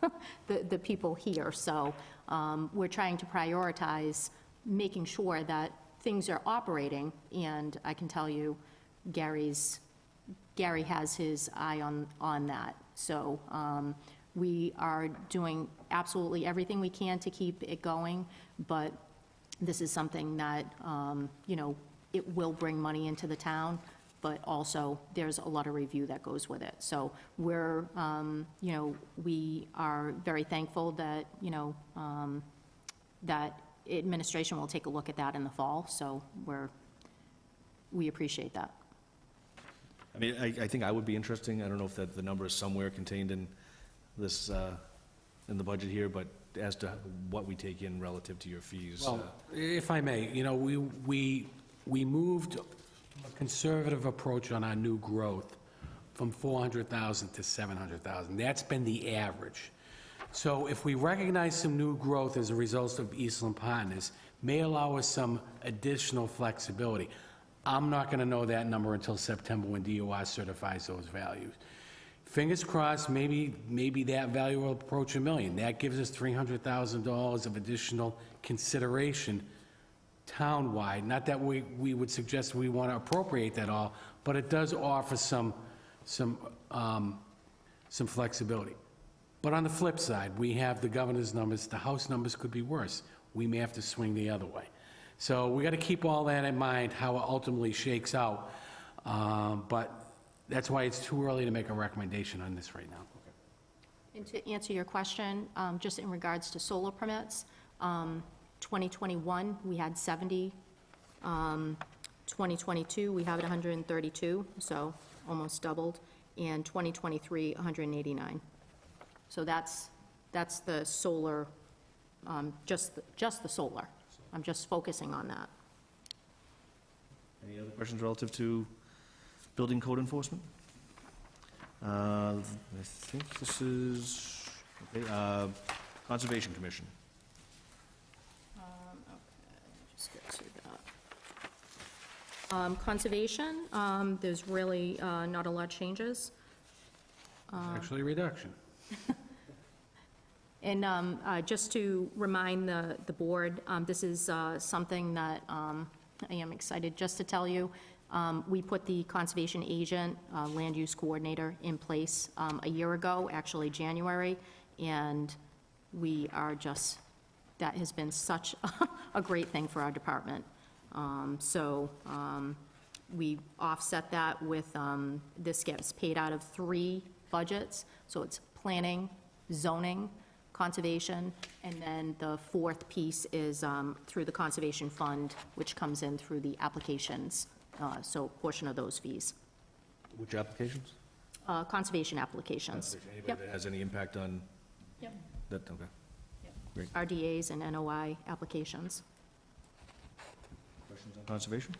the people here. So we're trying to prioritize making sure that things are operating, and I can tell you, Gary has his eye on that. So we are doing absolutely everything we can to keep it going, but this is something that, it will bring money into the town, but also there's a lot of review that goes with it. So we're, we are very thankful that, that administration will take a look at that in the fall, so we appreciate that. I mean, I think I would be interesting, I don't know if the number is somewhere contained in this, in the budget here, but as to what we take in relative to your fees. Well, if I may, we moved a conservative approach on our new growth from 400,000 to 700,000. That's been the average. So if we recognize some new growth as a result of Eastland Partners, may allow us some additional flexibility. I'm not going to know that number until September when DOR certifies those values. Fingers crossed, maybe that value will approach $1 million. That gives us $300,000 of additional consideration townwide. Not that we would suggest we want to appropriate that all, but it does offer some flexibility. But on the flip side, we have the governor's numbers. The House numbers could be worse. We may have to swing the other way. So we got to keep all that in mind, how it ultimately shakes out. But that's why it's too early to make a recommendation on this right now. And to answer your question, just in regards to solar permits, 2021, we had 70. 2022, we have it 132, so almost doubled. And 2023, 189. So that's the solar, just the solar. I'm just focusing on that. Any other questions relative to building code enforcement? I think this is, okay, Conservation Commission. Just get to that. Conservation, there's really not a lot of changes. Actually, a reduction. And just to remind the board, this is something that I am excited just to tell you. We put the conservation agent, land use coordinator in place a year ago, actually January, and we are just, that has been such a great thing for our department. So we offset that with, this gets paid out of 3 budgets, so it's planning, zoning, conservation, and then the 4th piece is through the Conservation Fund, which comes in through the applications, so a portion of those fees. Which applications? Conservation applications. Anybody Yep. that has any impact on Yep. that, okay. Great. RDAs and NOI applications. Questions on conservation?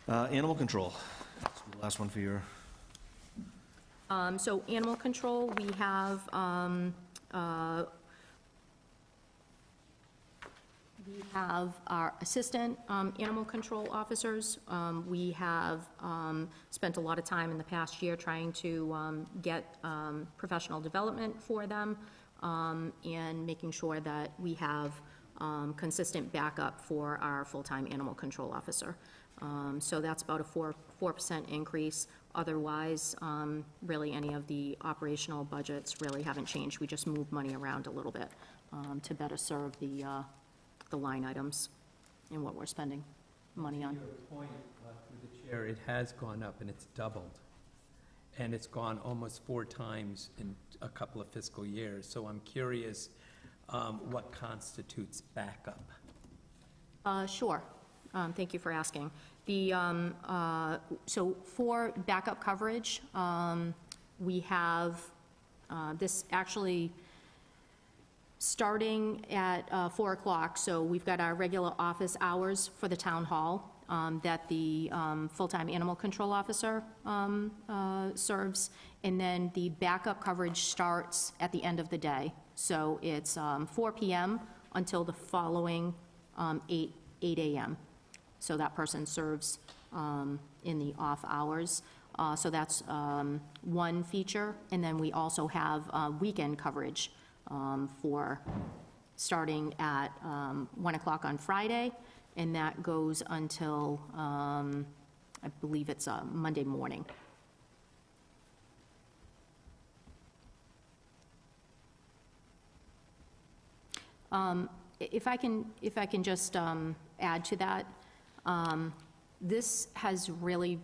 Animal control. That's the last one for your, So animal control, we have, our assistant animal control officers. We have spent a lot of time in the past year trying to get professional development for them, and making sure that we have consistent backup for our full-time animal control officer. So that's about a 4% increase. Otherwise, really, any of the operational budgets really haven't changed. We just moved money around a little bit to better serve the line items and what we're spending money on. To your point, through the chair, it has gone up and it's doubled. And it's gone almost 4 times in a couple of fiscal years. So I'm curious, what constitutes backup? Sure. Thank you for asking. So for backup coverage, we have, this actually starting at 4 o'clock, so we've got our regular office hours for the town hall that the full-time animal control officer serves, and then the backup coverage starts at the end of the day. So it's 4 PM until the following 8 AM. So that person serves in the off hours. So that's one feature. And then we also have weekend coverage for starting at 1 o'clock on Friday, and that goes until, I believe it's Monday morning. If I can just add to that, this has really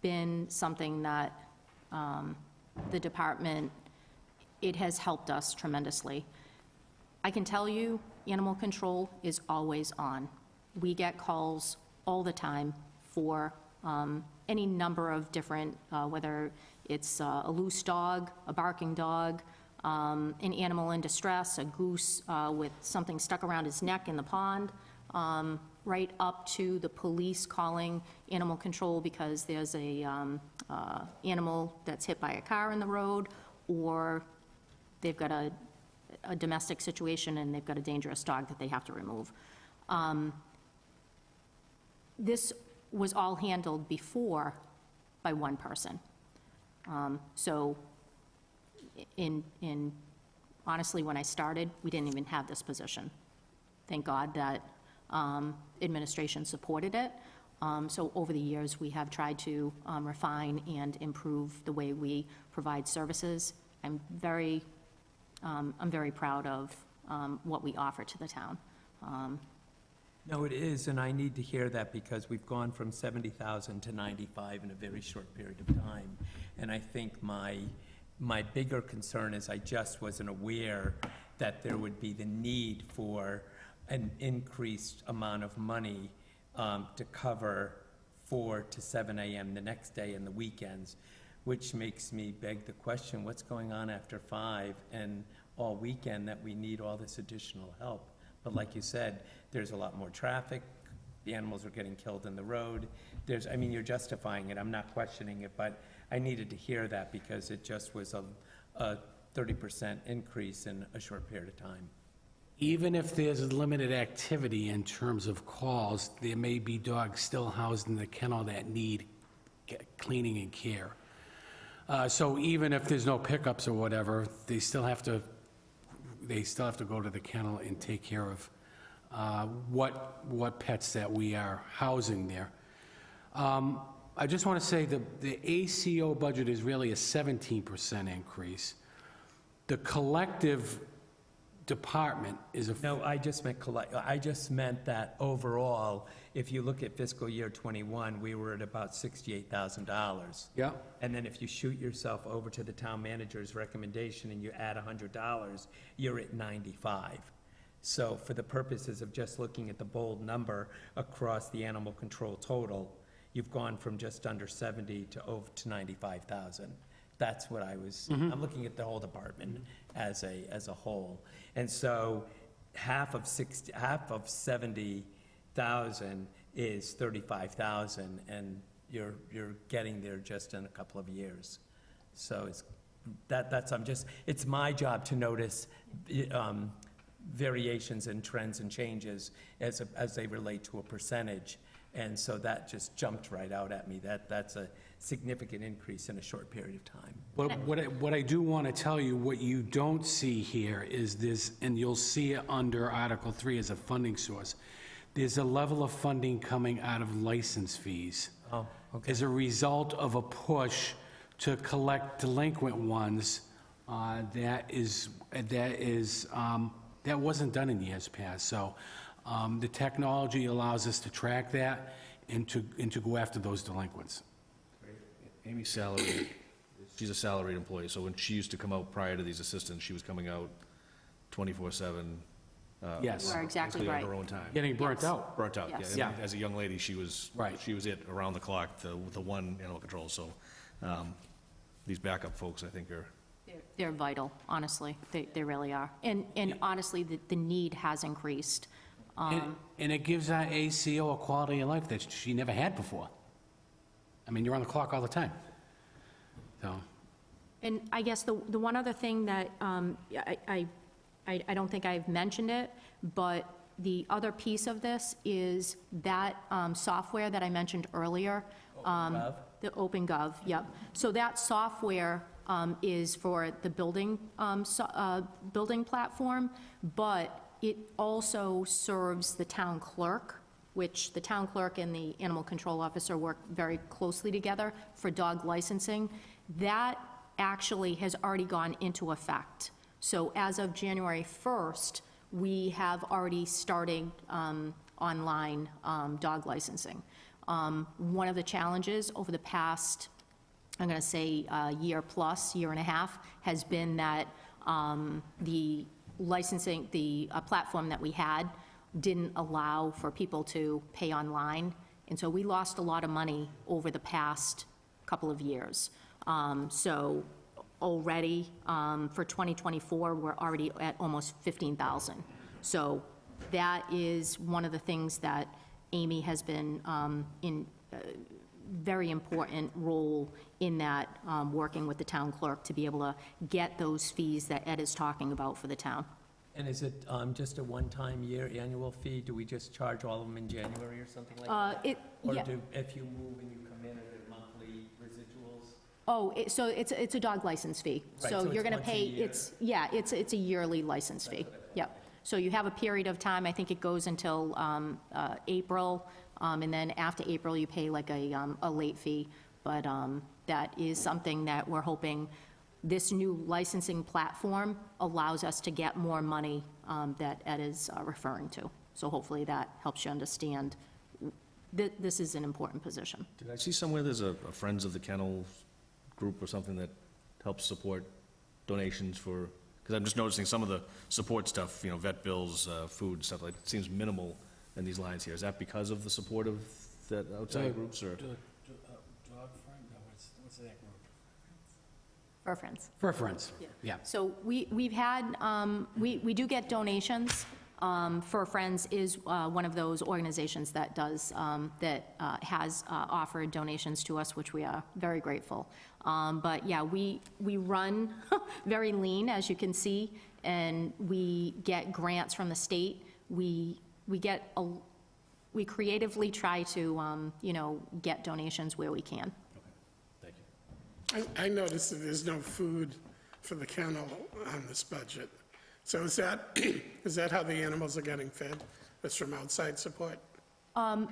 been something that the department, it has helped us tremendously. I can tell you, animal control is always on. We get calls all the time for any number of different, whether it's a loose dog, a barking dog, an animal in distress, a goose with something stuck around his neck in the pond, right up to the police calling animal control because there's a animal that's hit by a car in the road, or they've got a domestic situation and they've got a dangerous dog that they have to remove. This was all handled before by one person. So honestly, when I started, we didn't even have this position. Thank God that administration supported it. So over the years, we have tried to refine and improve the way we provide services. I'm very proud of what we offer to the town. No, it is, and I need to hear that because we've gone from 70,000 to 95 in a very short period of time. And I think my bigger concern is I just wasn't aware that there would be the need for an increased amount of money to cover 4 to 7 AM the next day and the weekends, which makes me beg the question, what's going on after 5 and all weekend that we need all this additional help? But like you said, there's a lot more traffic, the animals are getting killed in the road. I mean, you're justifying it, I'm not questioning it, but I needed to hear that because it just was a 30% increase in a short period of time. Even if there's limited activity in terms of calls, there may be dogs still housed in the kennel that need cleaning and care. So even if there's no pickups or whatever, they still have to go to the kennel and take care of what pets that we are housing there. I just want to say that the ACO budget is really a 17% increase. The collective department is a... No, I just meant that overall, if you look at fiscal year '21, we were at about $68,000. Yeah. And then if you shoot yourself over to the town manager's recommendation and you add $100, you're at 95. So for the purposes of just looking at the bold number across the animal control total, you've gone from just under 70 to over to 95,000. That's what I was, I'm looking at the whole department as a whole. And so half of 70,000 is 35,000, and you're getting there just in a couple of years. So it's my job to notice variations and trends and changes as they relate to a percentage. And so that just jumped right out at me. That's a significant increase in a short period of time. But what I do want to tell you, what you don't see here is this, and you'll see it under Article 3 as a funding source, there's a level of funding coming out of license fees. Oh, okay. As a result of a push to collect delinquent ones, that wasn't done in years past. So the technology allows us to track that and to go after those delinquents. Amy's salary, she's a salaried employee, so when she used to come out prior to these assistants, she was coming out 24/7. Yes. You are exactly basically on right. her own time. Getting burnt Yes. out. Burnt out, Yes. yeah. Yeah. As a young lady, she was, Right. she was it around the clock, the one animal control, so these backup folks, I think, are, They're vital, honestly. They really are. And honestly, the need has increased. And it gives our ACO a quality of life that she never had before. I mean, you're on the clock all the time. So, And I guess the one other thing that, I don't think I've mentioned it, but the other piece of this is that software that I mentioned earlier. Gov? The OpenGov, yep. So that software is for the building, building platform, but it also serves the town clerk, which the town clerk and the animal control officer work very closely together for dog licensing. That actually has already gone into effect. So as of January 1st, we have already started online dog licensing. One of the challenges over the past, I'm going to say year plus, year and a half, has been that the licensing, the platform that we had didn't allow for people to pay online. And so we lost a lot of money over the past couple of years. So already, for 2024, we're already at almost 15,000. So that is one of the things that Amy has been in very important role in that, working with the town clerk to be able to get those fees that Ed is talking about for the town. And is it just a one-time year annual fee? Do we just charge all of them in January or something like that? Or Yeah. if you move and you come in, are there monthly residuals? Oh, so it's a dog license fee. Right, So so you're it's going to once a pay, year. it's a yearly license fee. Yep. So you have a period of time, I think it goes until April, and then after April, you pay like a late fee. But that is something that we're hoping, this new licensing platform allows us to get more money that Ed is referring to. So hopefully that helps you understand, this is an important position. did I see somewhere there's a Friends of the Kennel group or something that helps support donations for, because I'm just noticing some of the support stuff, vet bills, food, stuff like, it seems minimal in these lines here. Is that because of the support of the outside groups, or? Dog friend, no, what's that group? Fur Friends. Fur Friends, yeah. So we've had, we do get donations. Fur Friends is one of those organizations that does, that has offered donations to us, which we are very grateful. But yeah, we run very lean, as you can see, and we get grants from the state. We creatively try to, get donations where we can. Thank you. I noticed that there's no food for the kennel on this budget. So is that how the animals are getting fed? It's from outside support?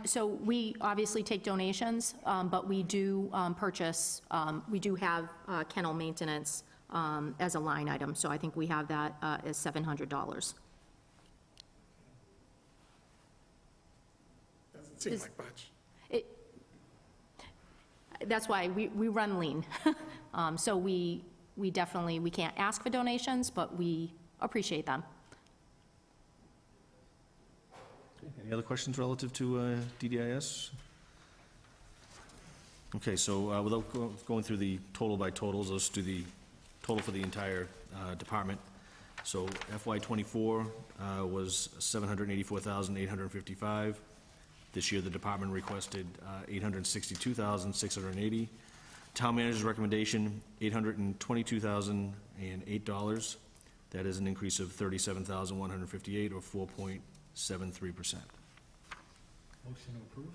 So we obviously take donations, but we do purchase, we do have kennel maintenance as a line item. So I think we have that as $700. Doesn't seem like much. That's why we run lean. So we definitely, we can't ask for donations, but we appreciate them. Any other questions relative to DDIS? Okay, so without going through the total by totals, let's do the total for the entire department. So FY '24 was $784,855. This year, the department requested $862,680. Town manager's recommendation, $822,008. That is an increase of $37,158, or 4.73%. Motion to approve?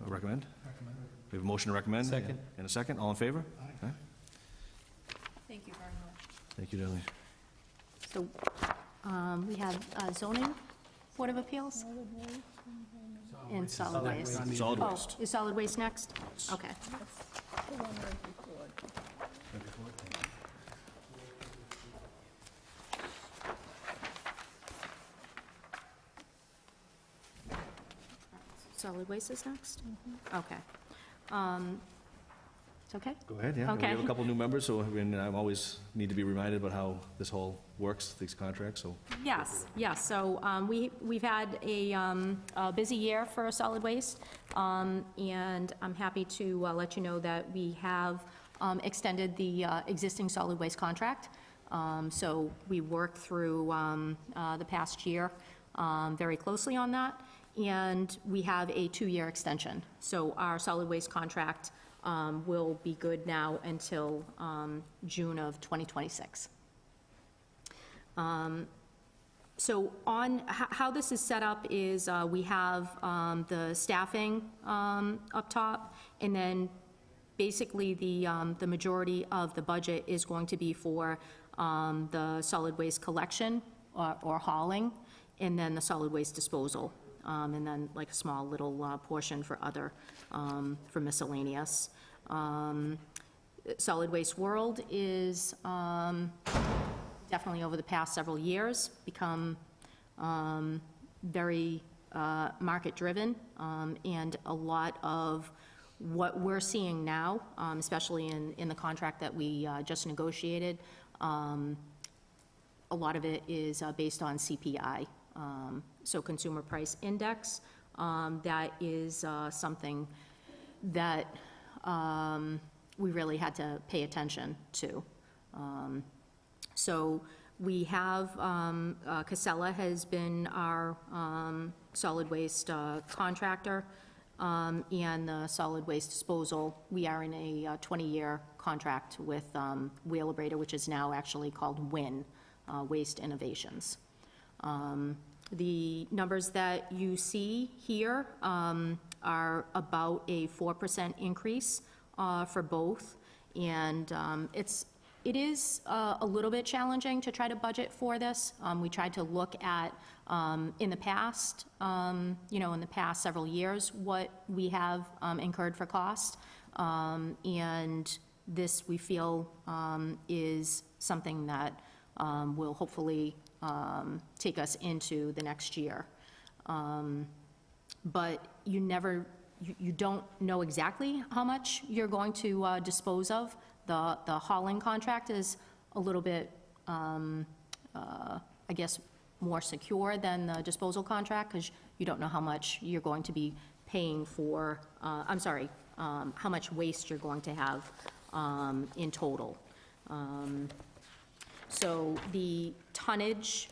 Recommend? Recommend. We have a motion to recommend? Second. And a second, all in favor? Aye. Okay. Thank you very much. Thank you, Darlene. So we have zoning, Board of Appeals? And solid waste. Solid Oh, waste. is solid waste next? Okay. Solid waste is next? Okay. It's okay? Go ahead, yeah. We Okay. have a couple new members, so I mean, I'm always need to be reminded about how this whole works, these contracts, so. Yes, yes. So we've had a busy year for solid waste, and I'm happy to let you know that we have extended the existing solid waste contract. So we worked through the past year very closely on that, and we have a 2-year extension. So our solid waste contract will be good now until June of 2026. So on, how this is set up is we have the staffing up top, and then basically the majority of the budget is going to be for the solid waste collection or hauling, and then the solid waste disposal, and then like a small little portion for other, for miscellaneous. Solid Waste World is definitely over the past several years become very market-driven, and a lot of what we're seeing now, especially in the contract that we just negotiated, a lot of it is based on CPI, so Consumer Price Index. That is something that we really had to pay attention to. So we have, Casella has been our solid waste contractor, and the solid waste disposal, we are in a 20-year contract with Wheelabrator, which is now actually called WIN, Waste Innovations. The numbers that you see here are about a 4% increase for both, and it is a little bit challenging to try to budget for this. We tried to look at, in the past, in the past several years, what we have incurred for cost, and this, we feel, is something that will hopefully take us into the next year. But you never, you don't know exactly how much you're going to dispose of. The hauling contract is a little bit, I guess, more secure than the disposal contract, because you don't know how much you're going to be paying for, how much waste you're going to have in total. So the tonnage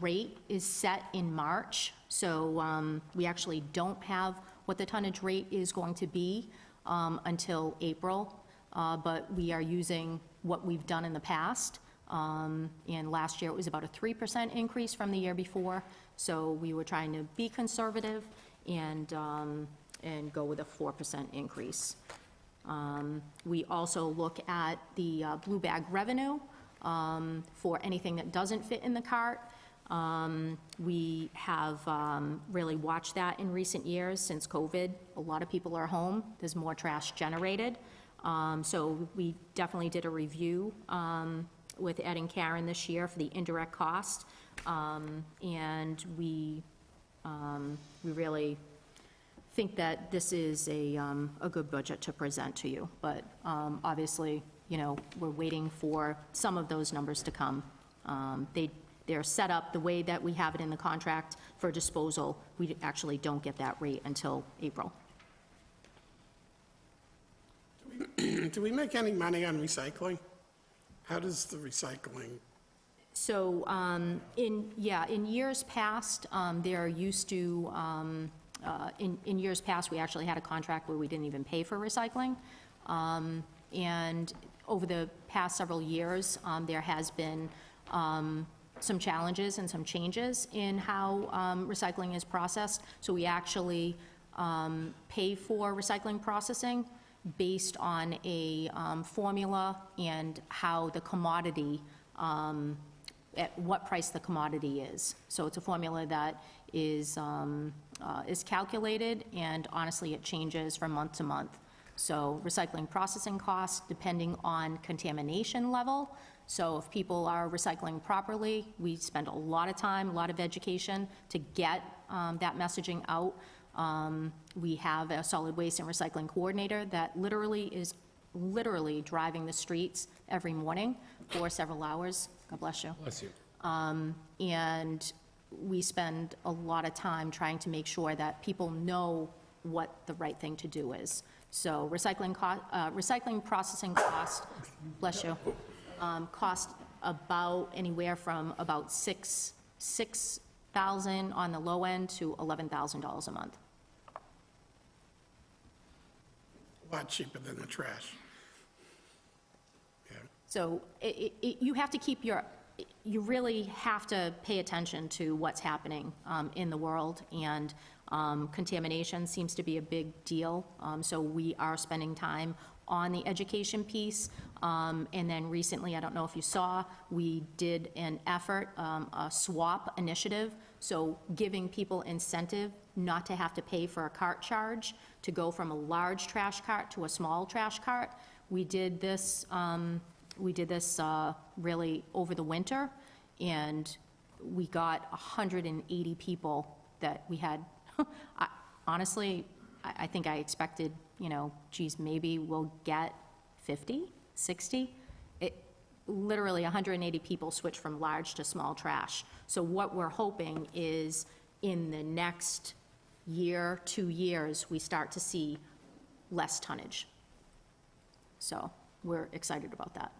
rate is set in March, so we actually don't have what the tonnage rate is going to be until April, but we are using what we've done in the past. And last year, it was about a 3% increase from the year before, so we were trying to be conservative and go with a 4% increase. We also look at the blue bag revenue for anything that doesn't fit in the cart. We have really watched that in recent years since COVID. A lot of people are home. There's more trash generated. So we definitely did a review with Ed and Karen this year for the indirect cost. And we really think that this is a good budget to present to you. But obviously, we're waiting for some of those numbers to come. They're set up the way that we have it in the contract for disposal. We actually don't get that rate until April. Do we make any money on recycling? How does the recycling? So, in years past, there used to, in years past, we actually had a contract where we didn't even pay for recycling. And over the past several years, there has been some challenges and some changes in how recycling is processed. So we actually pay for recycling processing based on a formula and how the commodity, at what price the commodity is. So it's a formula that is calculated, and honestly, it changes from month to month. So recycling processing costs, depending on contamination level. So if people are recycling properly, we spend a lot of time, a lot of education to get that messaging out We have a solid waste and recycling coordinator that literally is driving the streets every morning for several hours. God bless you. Bless you. And we spend a lot of time trying to make sure that people know what the right thing to do is. So recycling processing cost, bless you, cost about anywhere from about $6,000 on the low end to $11,000 a month. A lot cheaper than the trash. Yeah. So you have to keep you really have to pay attention to what's happening in the world, and contamination seems to be a big deal. So we are spending time on the education piece. And then recently, I don't know if you saw, we did an effort, a swap initiative, so giving people incentive not to have to pay for a cart charge, to go from a large trash cart to a small trash cart. We did this really over the winter, and we got 180 people that we had. Honestly, I think I expected, geez, maybe we'll get 50, 60. Literally 180 people switched from large to small trash. So what we're hoping is in the next year, 2 years, we start to see less tonnage. So we're excited about that.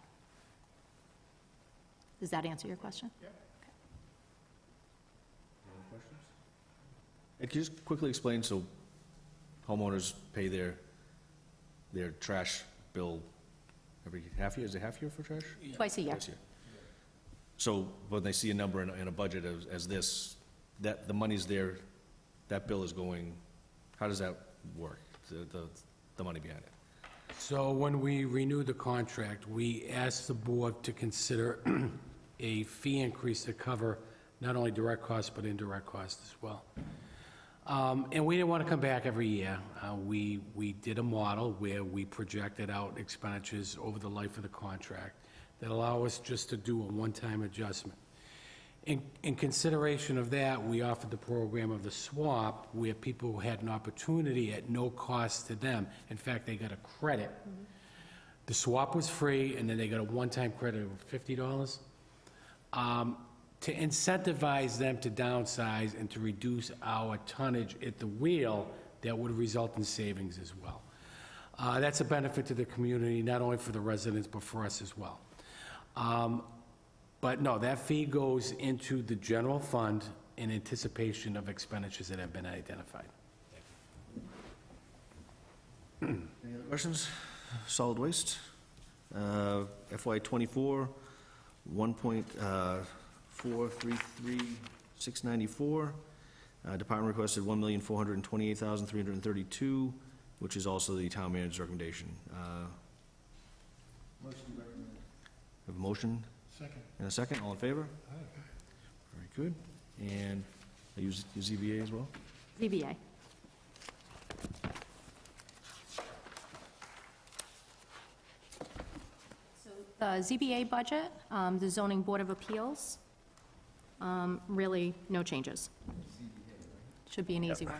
Does that answer your question? Yeah. Can you just quickly explain, so homeowners pay their trash bill every half year? Is it half year for trash? Twice a year. Twice a year. So when they see a number in a budget as this, that the money's there, that bill is going, how does that work, the money behind it? So when we renewed the contract, we asked the board to consider a fee increase to cover not only direct costs, but indirect costs as well. And we didn't want to come back every year. We did a model where we projected out expenditures over the life of the contract that allow us just to do a one-time adjustment. In consideration of that, we offered the program of the swap, where people had an opportunity at no cost to them. In fact, they got a credit. The swap was free, and then they got a one-time credit of $50. To incentivize them to downsize and to reduce our tonnage at the wheel, that would result in savings as well. That's a benefit to the community, not only for the residents, but for us as well. But no, that fee goes into the general fund in anticipation of expenditures that have been identified. Any other questions? Solid waste, FY '24, 1.433694. Department requested $1,428,332, which is also the town manager's recommendation. Motion to recommend. Have a motion? Second. And a second, all in favor? Very good. And I use ZBA as well? ZBA. So the ZBA budget, the zoning board of appeals, really no changes. Should be an easy one.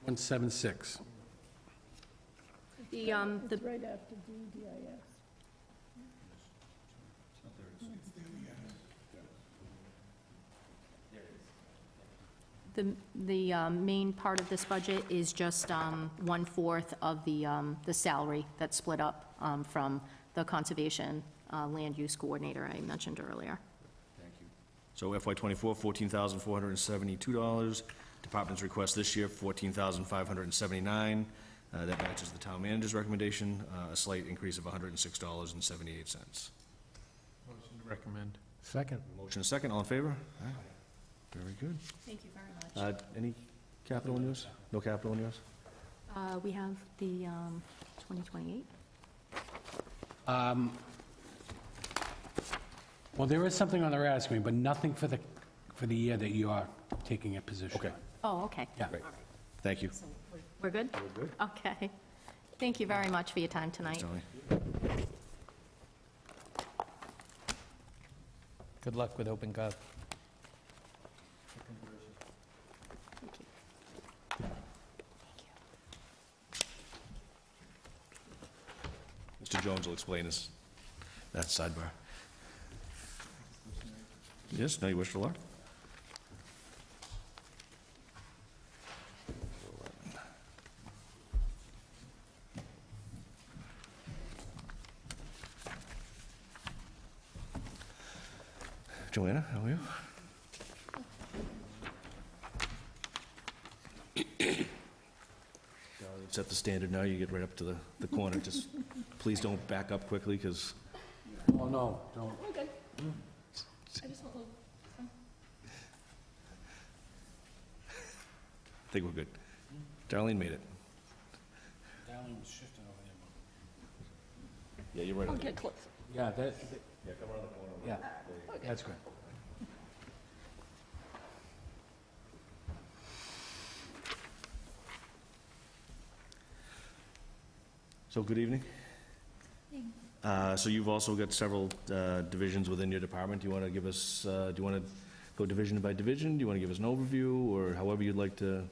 176. The, Right after DDIS. the main part of this budget is just 1/4 of the salary that's split up from the conservation land use coordinator I mentioned earlier. Thank you. So FY '24, $14,472. Department's request this year, $14,579. That matches the town manager's recommendation, a slight increase of $106.78. Motion to recommend. Second. Motion and second, all in favor? Aye. Very good. Thank you very much. Any capital in yours? No capital in yours? We have the 2028. Well, there is something on the radar screen, but nothing for the year that you are taking a position Okay. on. Oh, okay. Yeah. Great. Thank you. We're good? We're good. Okay. Thank you very much for your time tonight. Tony. Good luck with Open Gov. Jones will explain this, that sidebar. Yes, now you wish for luck? Joanna, how are you? Set the standard now, you get right up to the corner. Just please don't back up quickly, because Oh, no, don't. We're good. I just want I think we're good. Darlene made it. Darlene was shifting over there. Yeah, you're right. I'll on the- get close. Yeah, that, Yeah, come around the corner. yeah, that's great. So, good evening. So you've also got several divisions within your department. Do you want to give us, do you want to go division by division? Do you want to give us an overview, or however you'd like to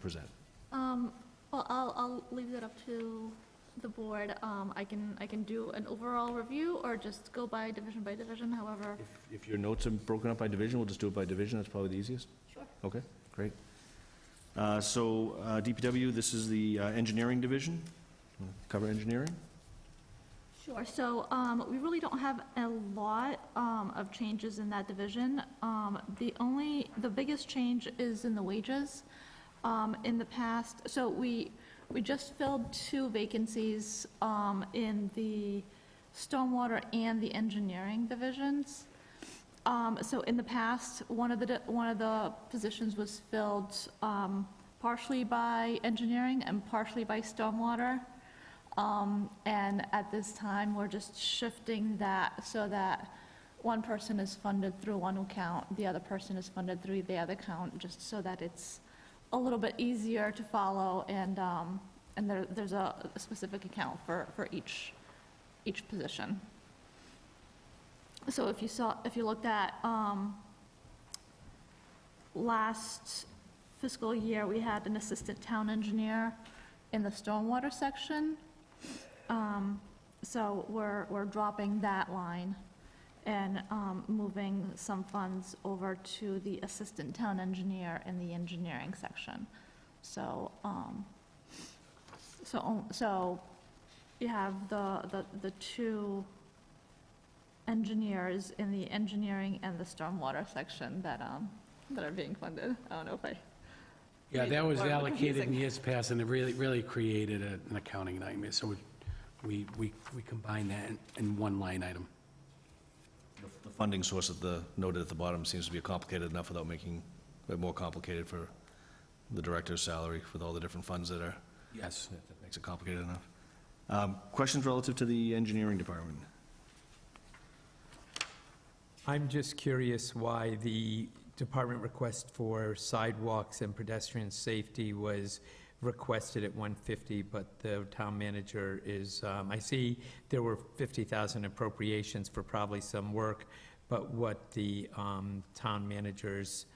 present? Well, I'll leave it up to the board. I can do an overall review or just go by division, however. If your notes are broken up by division, we'll just do it by division. That's probably the easiest. Sure. Okay, great. So DPW, this is the engineering division. Cover engineering? Sure, so, we really don't have a lot, of changes in that division. The biggest change is in the wages. In the past, so we just filled 2 vacancies, in the stormwater and the engineering divisions. So in the past, one of the positions was filled, partially by engineering and partially by stormwater. And at this time, we're just shifting that so that one person is funded through one account, the other person is funded through the other account, just so that it's a little bit easier to follow, and there's a specific account for each position. So if you looked at, last fiscal year, we had an assistant town engineer in the stormwater section. So we're dropping that line and moving some funds over to the assistant town engineer in the engineering section. So, so you have the 2 engineers in the engineering and the stormwater section that are being funded. I don't know if I. Yeah, that was Or allocated in confusing. years past, and it really created an accounting nightmare. So we combined that in one line item. The funding source at the, noted at the bottom seems to be complicated enough without making it more complicated for the director's salary with all the different funds that are, Yes. that makes it complicated enough. Questions relative to the engineering department? I'm just curious why the department request for sidewalks and pedestrian safety was requested at 150, but the town manager is, I see there were 50,000 appropriations for probably some work, but what the town manager's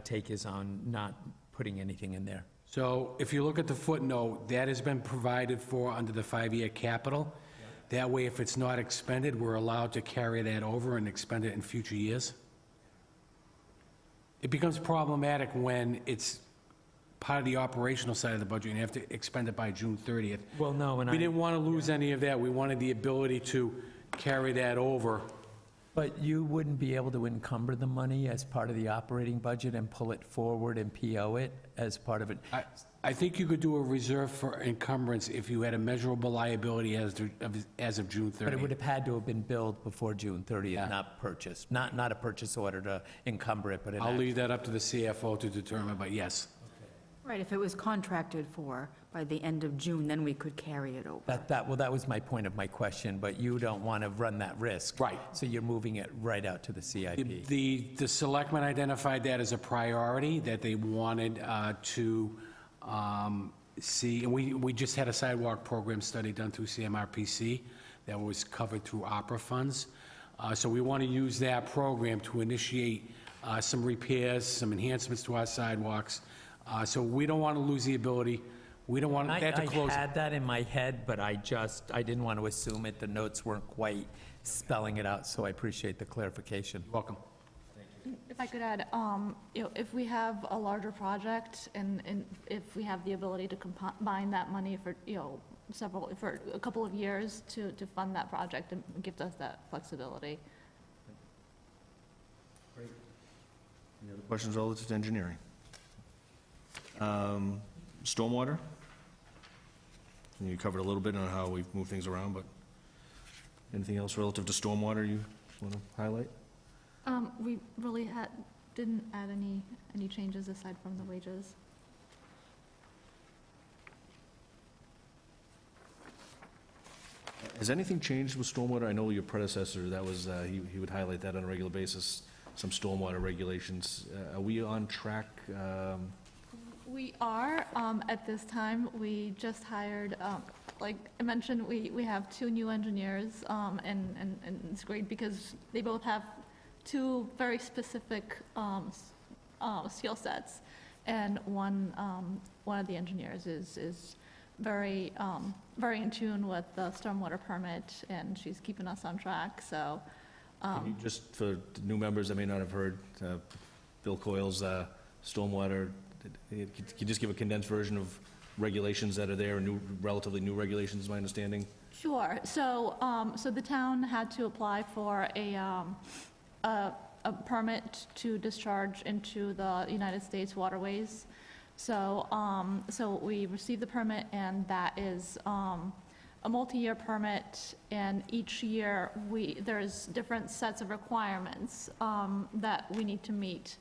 take is on not putting anything in there. So if you look at the footnote, that has been provided for under the 5-year capital. That way, if it's not expended, we're allowed to carry that over and expend it in future years. It becomes problematic when it's part of the operational side of the budget, and you have to expend it by June 30th. Well, no, and We didn't want to lose any of that. We wanted the ability to carry that over. But you wouldn't be able to encumber the money as part of the operating budget and pull it forward and PO it as part of it? I think you could do a reserve for encumbrance if you had a measurable liability as of June 30th. But it would have had to have been billed before June 30th, Yeah. not purchased. Not a purchase order to encumber it, but an I'll act. leave that up to the CFO to determine, but yes. Right, if it was contracted for by the end of June, then we could carry it over. That was my point of my question, but you don't want to run that risk. Right. So you're moving it right out to the CIP. The selectmen identified that as a priority, that they wanted to see, and we just had a sidewalk program study done through CMRPC that was covered through opera funds. So we want to use that program to initiate some repairs, some enhancements to our sidewalks. So we don't want to lose the ability We don't want that to close. I had that in my head, but I didn't want to assume it. The notes weren't quite spelling it out, so I appreciate the clarification. Welcome. If I could add, if we have a larger project and if we have the ability to combine that money for, for a couple of years to fund that project, and gives us that flexibility. Any other questions relative to engineering? Stormwater? You covered a little bit on how we've moved things around, but anything else relative to stormwater you want to highlight? We really didn't add any changes aside from the wages. Has anything changed with stormwater? I know your predecessor, that was, he would highlight that on a regular basis, some stormwater regulations. Are we on track? We are, at this time, we just hired, like I mentioned, we have 2 new engineers, and it's great because they both have 2 very specific skill sets. And one of the engineers is very in tune with the stormwater permit, and she's keeping us on track, so. Can you just, for the new members that may not have heard, Bill Coyle's stormwater, can you just give a condensed version of regulations that are there, relatively new regulations, is my understanding? Sure. So, so the town had to apply for a permit to discharge into the United States waterways. So, so we received the permit, and that is a multi-year permit, and each year there's different sets of requirements that we need to meet.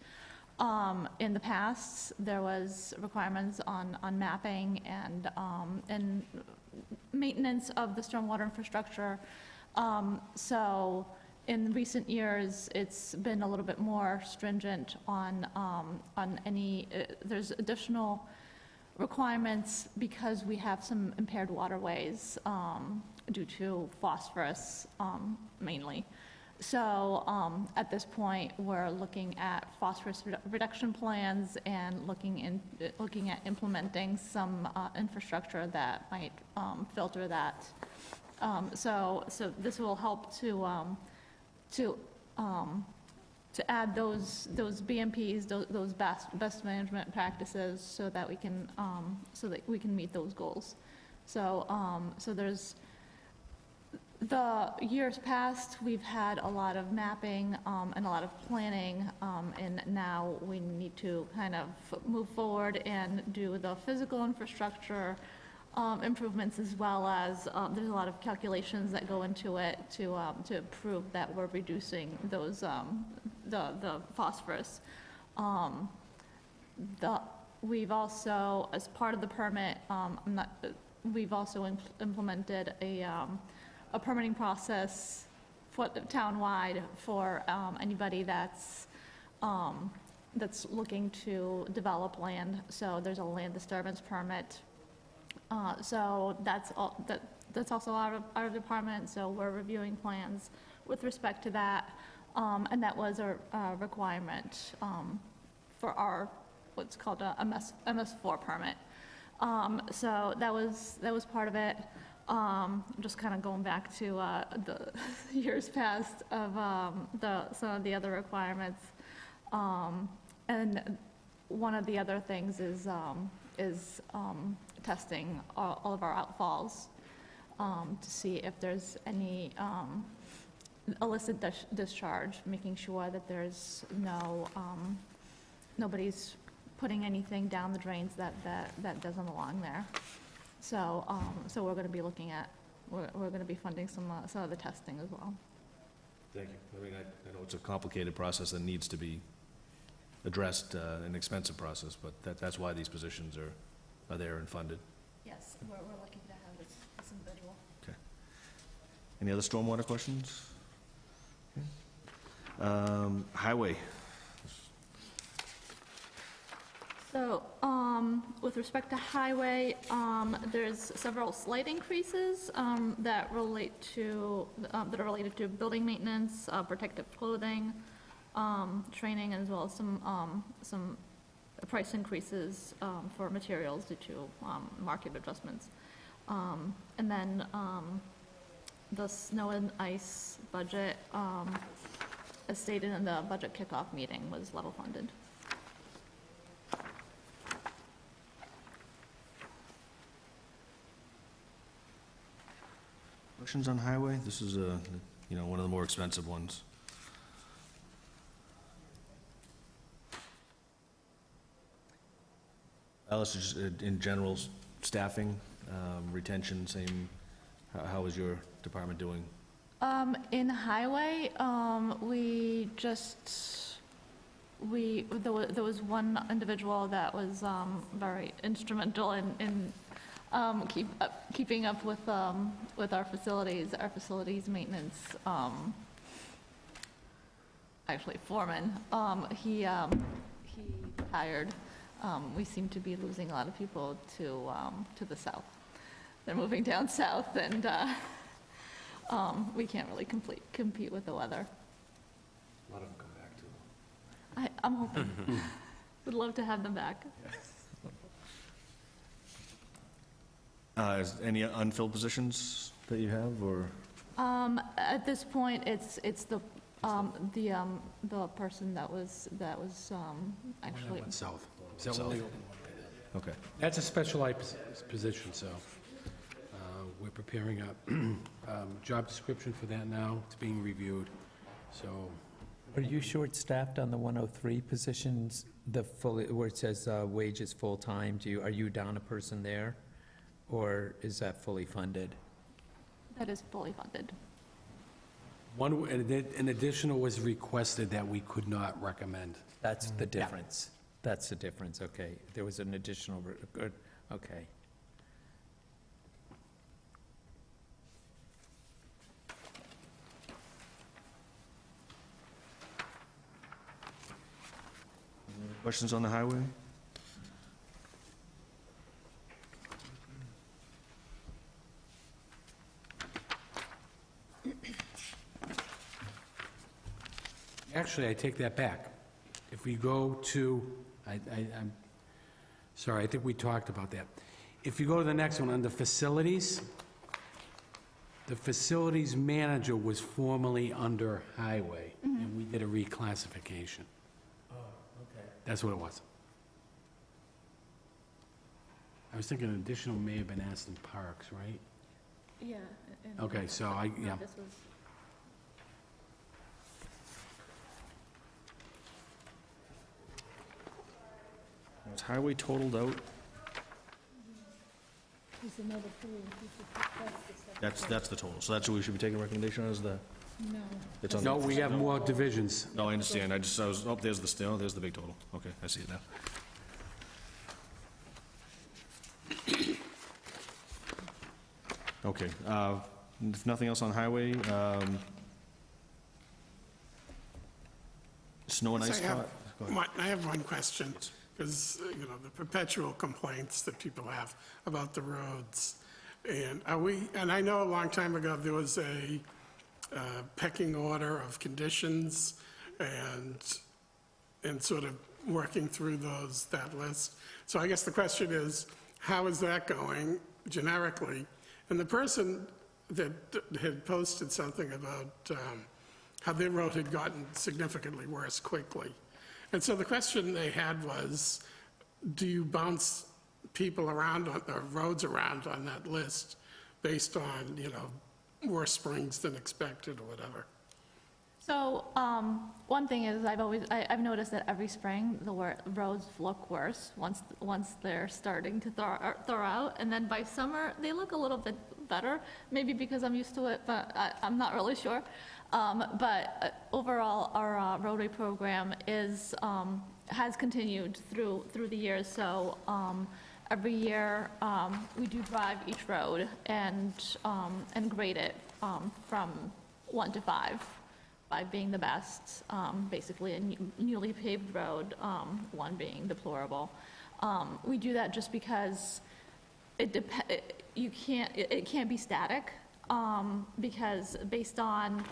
In the past, there was requirements on mapping and maintenance of the stormwater infrastructure. So in recent years, it's been a little bit more stringent on any, there's additional requirements because we have some impaired waterways due to phosphorus mainly. So at this point, we're looking at phosphorus reduction plans and looking at implementing some infrastructure that might filter that. So this will help to add those BMPs, those best management practices, so that we can meet those goals. So so there's. The years past, we've had a lot of mapping and a lot of planning, and now we need to kind of move forward and do the physical infrastructure improvements, as well as there's a lot of calculations that go into it to prove that we're reducing those the phosphorus. We've also, as part of the permit, we've also implemented a permitting process for townwide for anybody that's looking to develop land. So there's a land disturbance permit. So that's also our department. So we're reviewing plans with respect to that, and that was a requirement for our what's called a MS4 permit. So that was part of it. Just kind of going back to the years past of some of the other requirements. And one of the other things is testing all of our outfalls to see if there's any illicit discharge, making sure that there's nobody's putting anything down the drains that doesn't belong there. So, so we're going to be looking at, we're going to be funding some of the testing as well. Thank you. I mean, I know it's a complicated process that needs to be addressed, an expensive process, but that's why these positions are there and funded. Yes, we're looking to have this individual. Okay. Any other stormwater questions? Okay. Highway. So, with respect to highway, there's several slight increases that are related to building maintenance, protective clothing, training, as well as some price increases for materials due to market adjustments. And then the snow and ice budget, as stated in the budget kickoff meeting, was level funded. Questions on highway? This is, one of the more expensive ones. Alice, just in general, staffing, retention, same, how is your department doing? In highway, there was one individual that was very instrumental in keeping up with our facilities maintenance, actually foreman. He retired. We seem to be losing a lot of people to the south. They're moving down south, and we can't really compete with the weather. A lot of them come back, too. I'm hoping. Would love to have them back. Is any unfilled positions that you have, or? At this point, it's the person that was actually. Went south. So South. only- Okay. That's a specialized position, so we're preparing a job description for that now. It's being reviewed, so. Are you short-staffed on the 103 positions, where it says wages full-time? Are you down a person there? Or is that fully funded? That is fully funded. An additional was requested that we could not recommend. That's the difference. That's the difference, okay. There was an additional, good, okay. Questions on the highway? Actually, I take that back. If we go to, I'm sorry, I think we talked about that. If you go to the next one, under facilities, the facilities manager was formerly under highway, and we did a reclassification. Oh, okay. That's what it was. I was thinking additional may have been asked in parks, right? Yeah. Okay, so yeah. This was. Is highway totaled out? That's the total, so that's what we should be taking a recommendation on, is the? No. It's on No, the- we have more divisions. No, I understand, there's the big total, okay, I see it now. Okay, if nothing else on highway, snow and ice. So Go ahead. I have one question, because, the perpetual complaints that people have about the roads. And I know a long time ago, there was a pecking order of conditions and sort of working through that list. So I guess the question is, how is that going generically? And the person that had posted something about how their road had gotten significantly worse quickly. And so the question they had was, do you bounce people around, or roads around on that list based on, worse springs than expected or whatever? So, one thing is, I've noticed that every spring, the roads look worse once they're starting to thaw out, and then by summer, they look a little bit better, maybe because I'm used to it, but I'm not really sure. But overall, our roadway program has continued through the years, so every year, we do drive each road and grade it from 1 to 5. 5 being the best, basically a newly paved road, 1 being deplorable. We do that just because it can't be static, because based on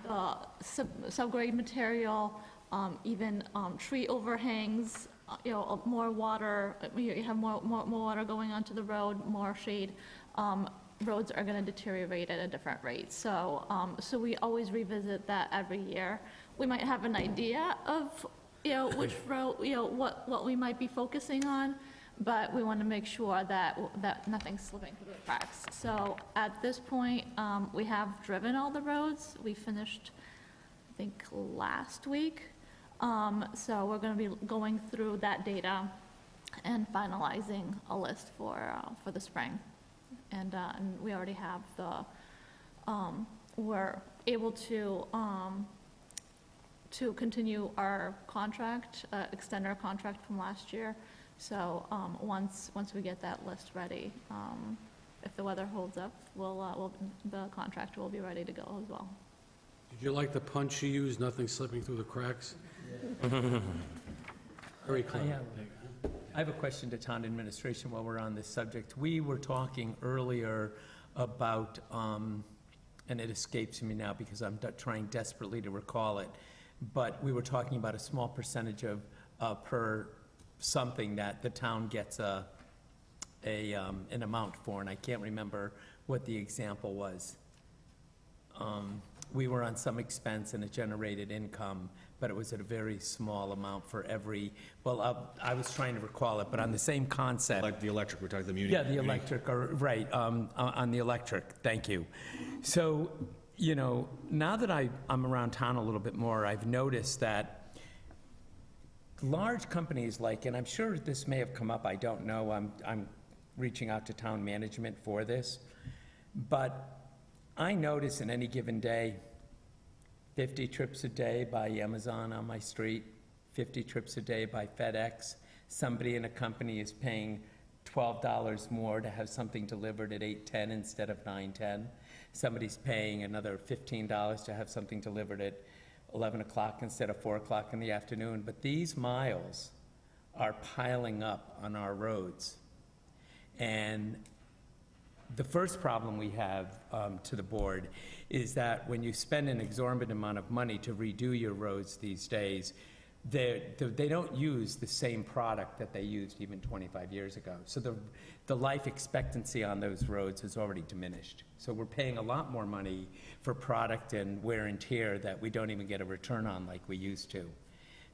the subgrade material, even tree overhangs, more water, you have more water going onto the road, more shade, roads are gonna deteriorate at a different rate. So, so we always revisit that every year. We might have an idea of, which road, what we might be focusing on, but we want to make sure that nothing's slipping through the cracks. So at this point, we have driven all the roads. We finished, I think, last week. So we're going to be going through that data and finalizing a list for the spring. And we already have we're able to continue our contract, extend our contract from last year. So once we get that list ready, if the weather holds up, the contract will be ready to go as well. Did you like the punch you used, nothing slipping through the cracks? Very clever. I have a question to town administration while we're on this subject. We were talking earlier about, and it escapes me now because I'm trying desperately to recall it, but we were talking about a small percentage of, per something that the town gets an amount for, and I can't remember what the example was. We were on some expense and it generated income, but it was at a very small amount for every, well, I was trying to recall it, but on the same concept. Like the electric, we're talking the muni. Yeah, the electric, right, on the electric, thank you. So, now that I'm around town a little bit more, I've noticed that large companies like, and I'm sure this may have come up, I don't know, I'm reaching out to town management for this, but I notice in any given day, 50 trips a day by Amazon on my street, 50 trips a day by FedEx. Somebody in a company is paying $12 more to have something delivered at 8:10 instead of 9:10. Somebody's paying another $15 to have something delivered at 11 o'clock instead of 4 o'clock in the afternoon. But these miles are piling up on our roads. And the first problem we have to the board is that when you spend an exorbitant amount of money to redo your roads these days, they don't use the same product that they used even 25 years ago. So the life expectancy on those roads has already diminished. So we're paying a lot more money for product and wear and tear that we don't even get a return on like we used to.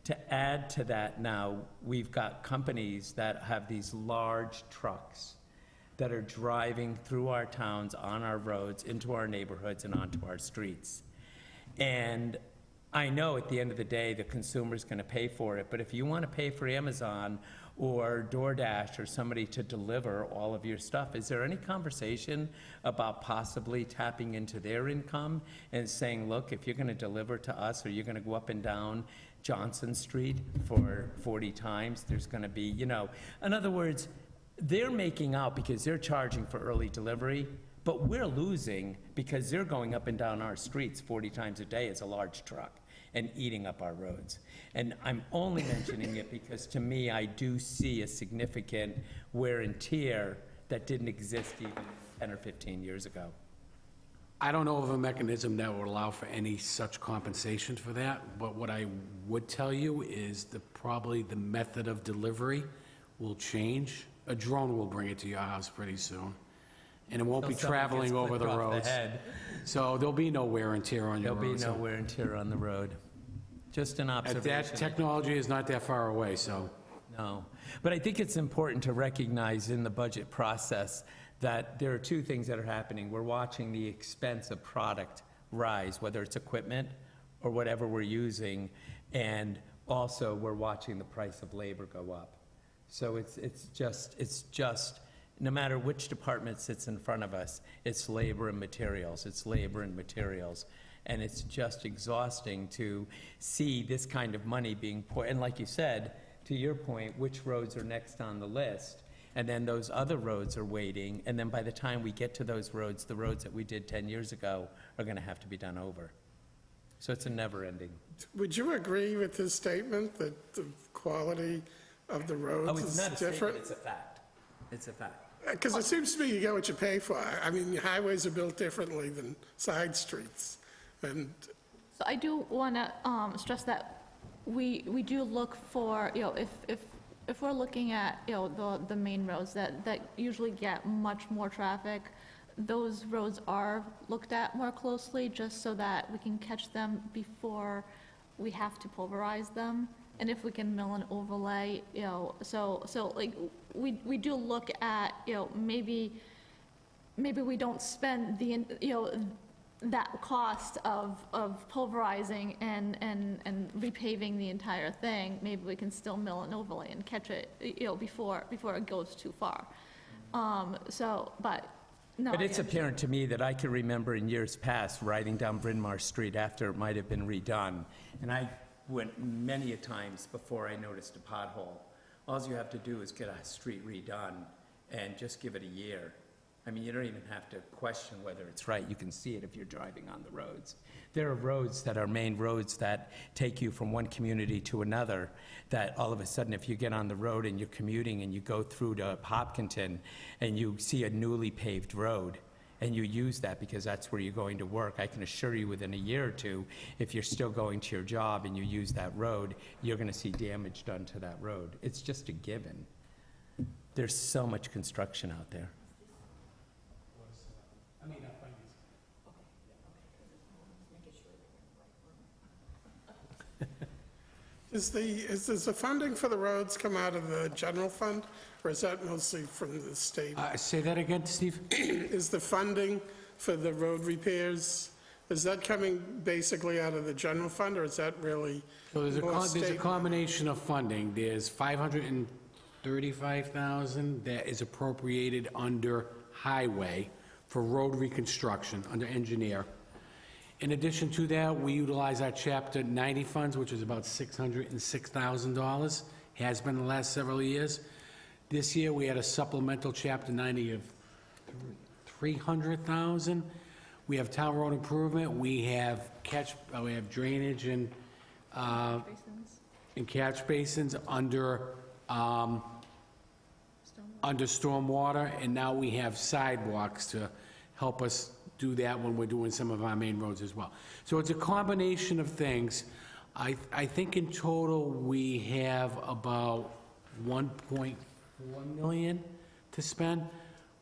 To add to that now, we've got companies that have these large trucks that are driving through our towns, on our roads, into our neighborhoods, and onto our streets. And I know at the end of the day, the consumer's gonna pay for it, but if you wanna pay for Amazon or DoorDash or somebody to deliver all of your stuff, is there any conversation about possibly tapping into their income and saying, look, if you're gonna deliver to us, or you're gonna go up and down Johnson Street for 40 times, there's gonna be, in other words, they're making out because they're charging for early delivery, but we're losing because they're going up and down our streets 40 times a day as a large truck and eating up our roads. And I'm only mentioning it because to me, I do see a significant wear and tear that didn't exist even 10 or 15 years ago. I don't know of a mechanism that would allow for any such compensation for that, but what I would tell you is probably the method of delivery will change. A drone will bring it to your house pretty soon, and it won't be Until somebody traveling gets over the clipped off roads. head. So there'll be no wear and tear on your There'll be roads. no wear and tear on the road. Just an That observation. technology is not that far away, so. No. But I think it's important to recognize in the budget process that there are two things that are happening. We're watching the expense of product rise, whether it's equipment or whatever we're using, and also we're watching the price of labor go up. So it's just, no matter which department sits in front of us, it's labor and materials, And it's just exhausting to see this kind of money being poured. And like you said, to your point, which roads are next on the list? And then those other roads are waiting, and then by the time we get to those roads, the roads that we did 10 years ago are gonna have to be done over. So it's a never-ending. Would you agree with his statement that the quality of the Oh, roads it's is not a statement, different? it's a fact. It's a fact. Because it seems to me you get what you pay for. I mean, highways are built differently than side streets. And So I do want to stress that we do look for, if if we're looking at, the main roads that usually get much more traffic, those roads are looked at more closely, just so that we can catch them before we have to pulverize them. And if we can mill and overlay, so like, we do look at, maybe we don't spend that cost of pulverizing and repaving the entire thing. Maybe we can still mill and overlay and catch it, before it goes too far. But, no. But it's apparent to me that I can remember in years past riding down Bryn Mawr Street after it might have been redone, and I went many a times before I noticed a pothole. All you have to do is get a street redone and just give it a year. I mean, you don't even have to question whether it's right. You can see it if you're driving on the roads. There are roads that are main roads that take you from one community to another, that all of a sudden, if you get on the road and you're commuting and you go through to Hopkinton and you see a newly paved road, and you use that because that's where you're going to work, I can assure you within a year or two, if you're still going to your job and you use that road, you're going to see damage done to that road. It's just a given. There's so much construction out there. Does the funding for the roads come out of the general fund, or is that mostly from the state? Say that again, Steve? Is the funding for the road repairs, is that coming basically out of the general fund, or is that really So there's more a state? combination of funding. There's $535,000 that is appropriated under highway for road reconstruction, under engineer. In addition to that, we utilize our Chapter 90 funds, which is about $606,000, has been the last several years. This year, we had a supplemental Chapter 90 of $300,000. We have town road improvement, we have drainage and catch basins under stormwater, and now we have sidewalks to help us do that when we're doing some of our main roads as well. So it's a combination of things. I think in total, we have about 1.4 million to spend.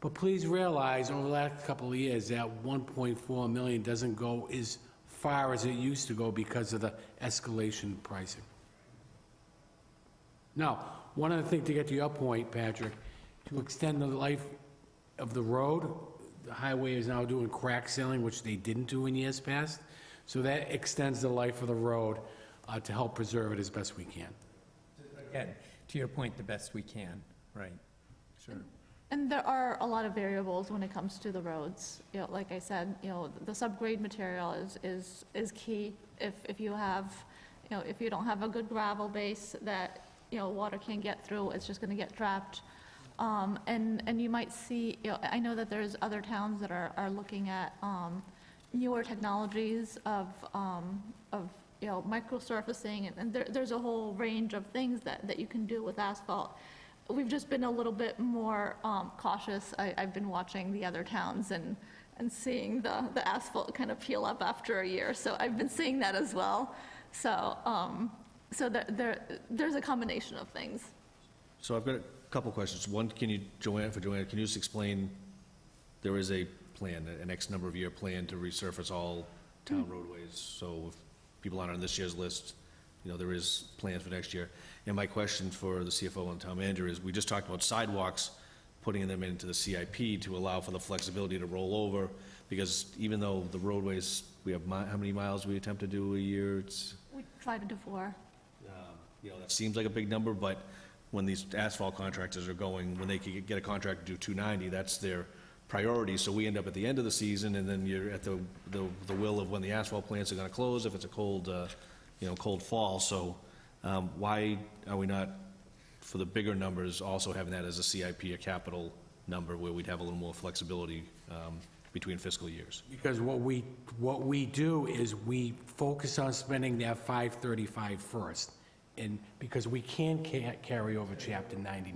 But please realize, over the last couple of years, that 1.4 million doesn't go as far as it used to go because of the escalation pricing. Now, one other thing to get to your point, Patrick, to extend the life of the road, the highway is now doing crack sealing, which they didn't do in years past. So that extends the life of the road to help preserve it as best we can. Again, to your point, the best we can, right? Sure. And there are a lot of variables when it comes to the roads. Like I said, the subgrade material is key. If you have, if you don't have a good gravel base that, water can't get through, it's just gonna get trapped. And you might see, I know that there's other towns that are looking at newer technologies of microsurfacing, and there's a whole range of things that you can do with asphalt. We've just been a little bit more cautious. I've been watching the other towns and seeing the asphalt kind of peel up after a year, so I've been seeing that as well. So there's a combination of things. So I've got a couple questions. One, Joanna, can you just explain, there is a plan, an X number of year plan to resurface all town roadways, so if people aren't on this year's list, there is plans for next year. And my question for the CFO and town manager is, we just talked about sidewalks, putting them into the CIP to allow for the flexibility to roll over, because even though the roadways, we have, how many miles we attempt to do a year? We try to do 4. That seems like a big number, but when these asphalt contractors are going, when they can get a contract to do 290, that's their priority. So we end up at the end of the season, and then you're at the will of when the asphalt plants are gonna close, if it's a cold, cold fall. So why are we not, for the bigger numbers, also having that as a CIP, a capital number, where we'd have a little more flexibility between fiscal years? Because what we do is we focus on spending that 535 first, and because we can carry over Chapter 90.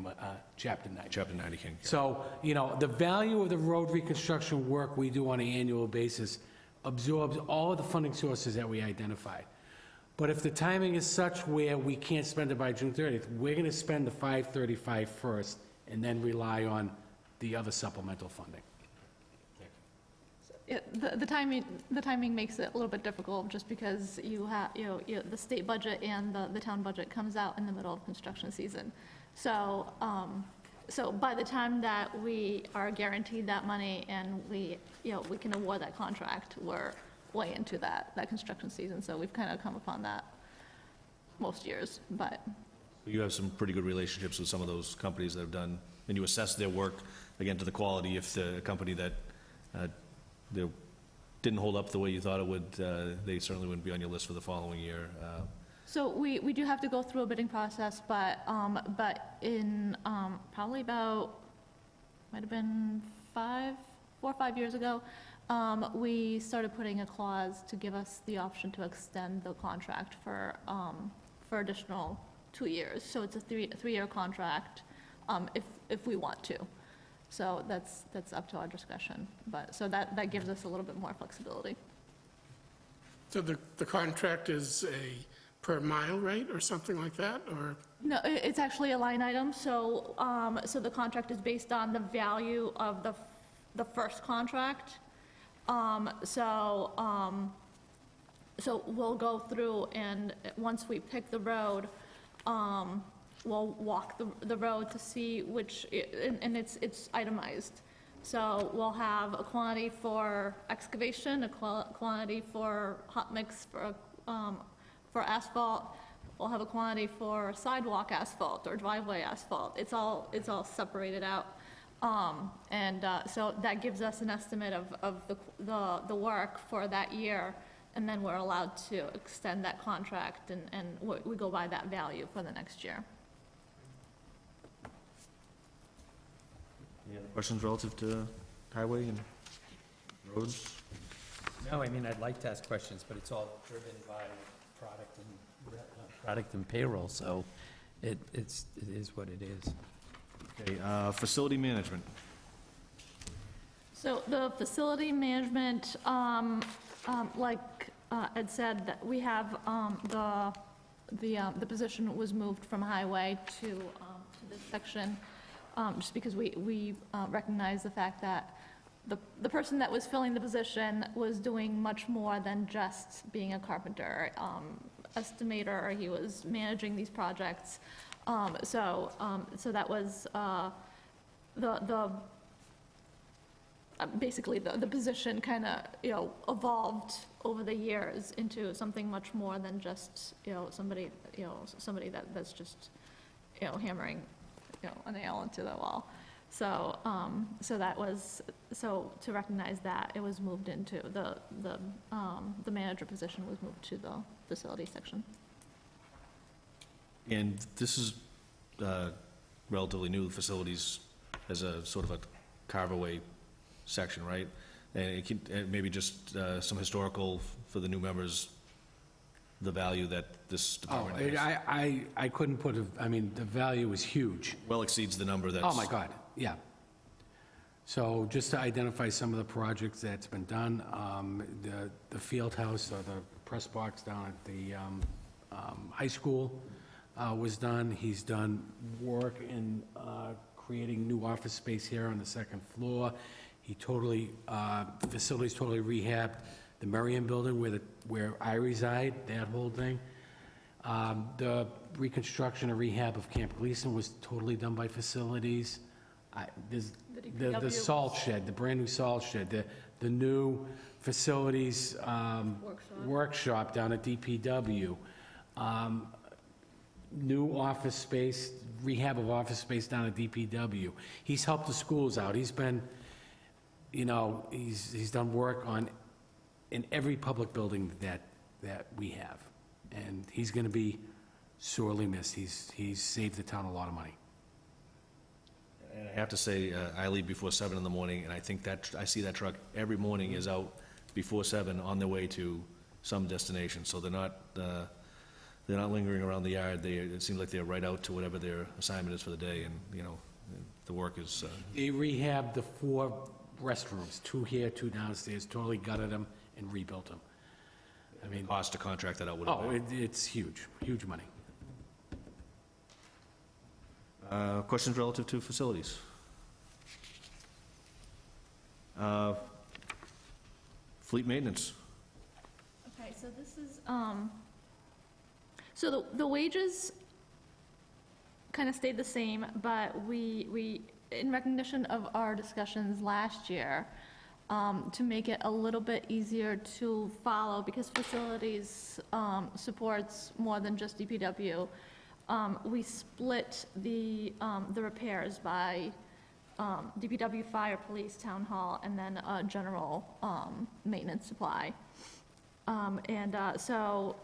Chapter 90 can. So, the value of the road reconstruction work we do on an annual basis absorbs all of the funding sources that we identify. But if the timing is such where we can't spend it by June 30th, we're going to spend the 535 first and then rely on the other supplemental funding. The timing makes it a little bit difficult, just because you have, the state budget and the town budget comes out in the middle of construction season. So, so by the time that we are guaranteed that money and we can award that contract, we're way into that construction season, so we've kind of come upon that most years, but. You have some pretty good relationships with some of those companies that have done, and you assess their work, again, to the quality. If the company that they didn't hold up the way you thought it would, they certainly wouldn't be on your list for the following year. So we do have to go through a bidding process, but in probably about, might have been 4 or 5 years ago, we started putting a clause to give us the option to extend the contract for additional 2 years. So it's a three-year contract if we want to. So that's up to our discretion. But, so that gives us a little bit more flexibility. So the contract is a per mile rate or something like that, or? No, it's actually a line item. So, so the contract is based on the value of the first contract. So we'll go through, and once we pick the road, we'll walk the road to see which, and it's itemized. So we'll have a quantity for excavation, a quantity for hot mix for asphalt. We'll have a quantity for sidewalk asphalt or driveway asphalt. It's all separated out. So that gives us an estimate of the work for that year, and then we're allowed to extend that contract, and we go by that value for the next year. Any other questions relative to highway and roads? No, I mean, I'd like to ask questions, but it's all driven by product and payroll, so it is what it is. Okay, facility management. So the facility management, like Ed said, that we have the position was moved from highway to this section, just because we recognize the fact that the person that was filling the position was doing much more than just being a carpenter, estimator. He was managing these projects. So that was basically the position kind of evolved over the years into something much more than just somebody that's just hammering a nail into the wall. So that was, so to recognize that, it was moved into the manager position was moved to the facility section. And this is relatively new, facilities as a sort of a carve-away section, right? And it can, and maybe just some historical for the new members, the value that this department has. I couldn't put I mean, the value is huge. Well exceeds the number that's. Oh, my God, yeah. So just to identify some of the projects that's been done, the field house, or the press box down at the high school was done. He's done work in creating new office space here on the second floor. He totally, the facility's totally rehabbed the Merriam Building where I reside, that whole thing. The reconstruction and rehab of Camp Gleason was totally done by facilities. The salt shed, the brand-new salt shed, the new facilities workshop down at DPW, new office space, rehab of office space down at DPW. He's helped the schools out. He's been, he's done work in every public building that we have. And he's going to be sorely missed. He's saved the town a lot of money. And I have to say, I leave before 7 in the morning, and I think that, I see that truck every morning is out before 7 on their way to some destination. So they're not lingering around the yard. It seems like they're right out to whatever their assignment is for the day, and, the work is. They rehabbed the 4 restrooms, 2 here, 2 downstairs, totally gutted them and rebuilt them. I mean, Cost to contract that out would have oh, been. it's huge, huge money. Questions relative to facilities? Fleet maintenance. Okay, so this is, so the wages kind of stayed the same, but we, in recognition of our discussions last year, to make it a little bit easier to follow, because facilities supports more than just DPW, we split the repairs by DPW, fire, police, town hall, and then general maintenance supply. So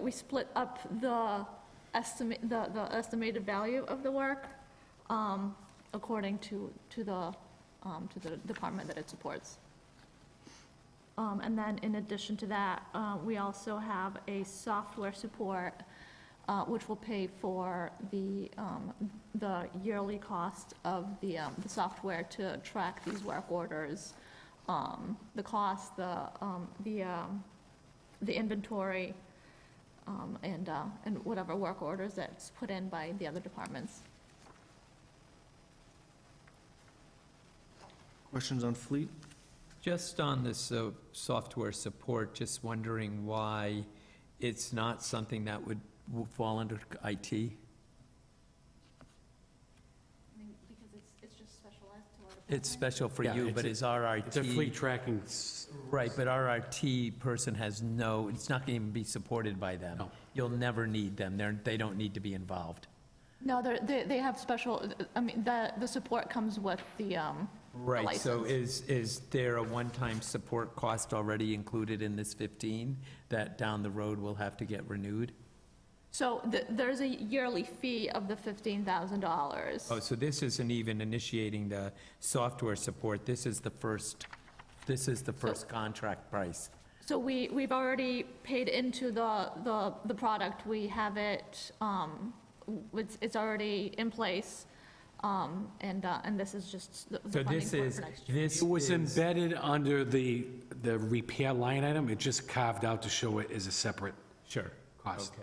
we split up the estimated value of the work according to the department that it supports. And then in addition to that, we also have a software support, which will pay for the yearly cost of the software to track these work orders, the cost, the inventory, and whatever work orders that's put in by the other departments. Questions on fleet? Just on this software support, just wondering why it's not something that would fall under IT? Because it's just specialized to our department. It's special for Yeah, you, it's but a- is our IT... It's a fleet tracking, Right, but our IT person has no, it's not going to even be supported by them. No. You'll never need them. They don't need to be involved. No, they have special, I mean, the support comes with the Right, so license. is there a one-time support cost already included in this 15 that down the road will have to get renewed? So there's a yearly fee of the $15,000. Oh, so this isn't even initiating the software support, this is the first contract price? So we've already paid into the product. We have it, it's already in place. And this is just the So funding this for it is, for next year. this it was is... embedded under the repair line item, it just carved out to show it as a separate Sure. cost. Okay.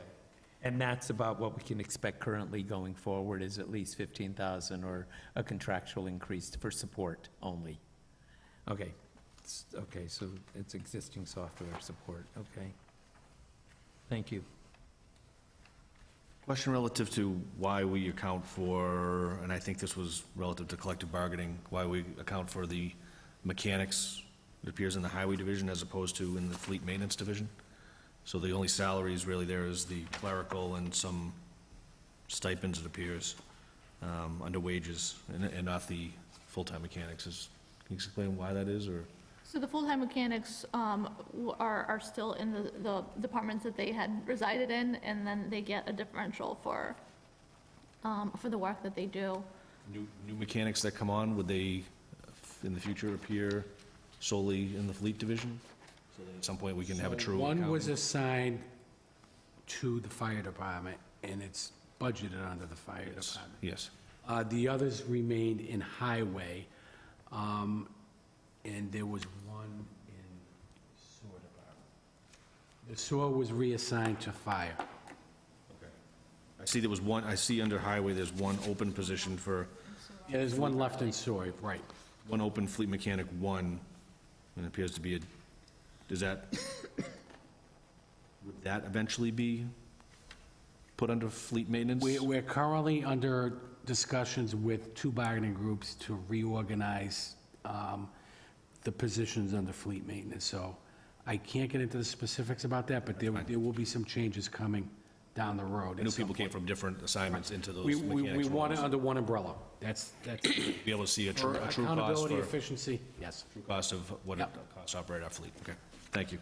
And that's about what we can expect currently going forward, is at least 15,000 or a contractual increase for support only? Okay. Okay, so it's existing software support, okay. Thank you. Question relative to why we account for, and I think this was relative to collective bargaining, why we account for the mechanics, it appears in the highway division as opposed to in the fleet maintenance division. So the only salaries really there is the clerical and some stipends, it appears, under wages, and not the full-time mechanics. Can you explain why that is, or? So the full-time mechanics are still in the departments that they had resided in, and then they get a differential for the work that they do. New mechanics that come on, would they, in the future, appear solely in the fleet division? So that at some point, we can have a true One was accounting? assigned to the fire department, and it's budgeted under the fire department. Yes. The others remained in highway, and there was one in sewer department. The sewer was reassigned to fire. I see there was one, I see under highway, there's one open position for, Yeah, there's one left in sewer, right. one open fleet mechanic, one, and it appears to be a, does that, would that eventually be put under fleet maintenance? We're currently under discussions with two bargaining groups to reorganize the positions under fleet maintenance, so I can't get into the specifics about that, but there will be some changes coming down the road. I know people came from different assignments into those We mechanics want it roles. under one umbrella. That's Be able to see a true for cost accountability, for, efficiency, yes. true cost of what it Yep. costs to operate our fleet. Okay, thank you.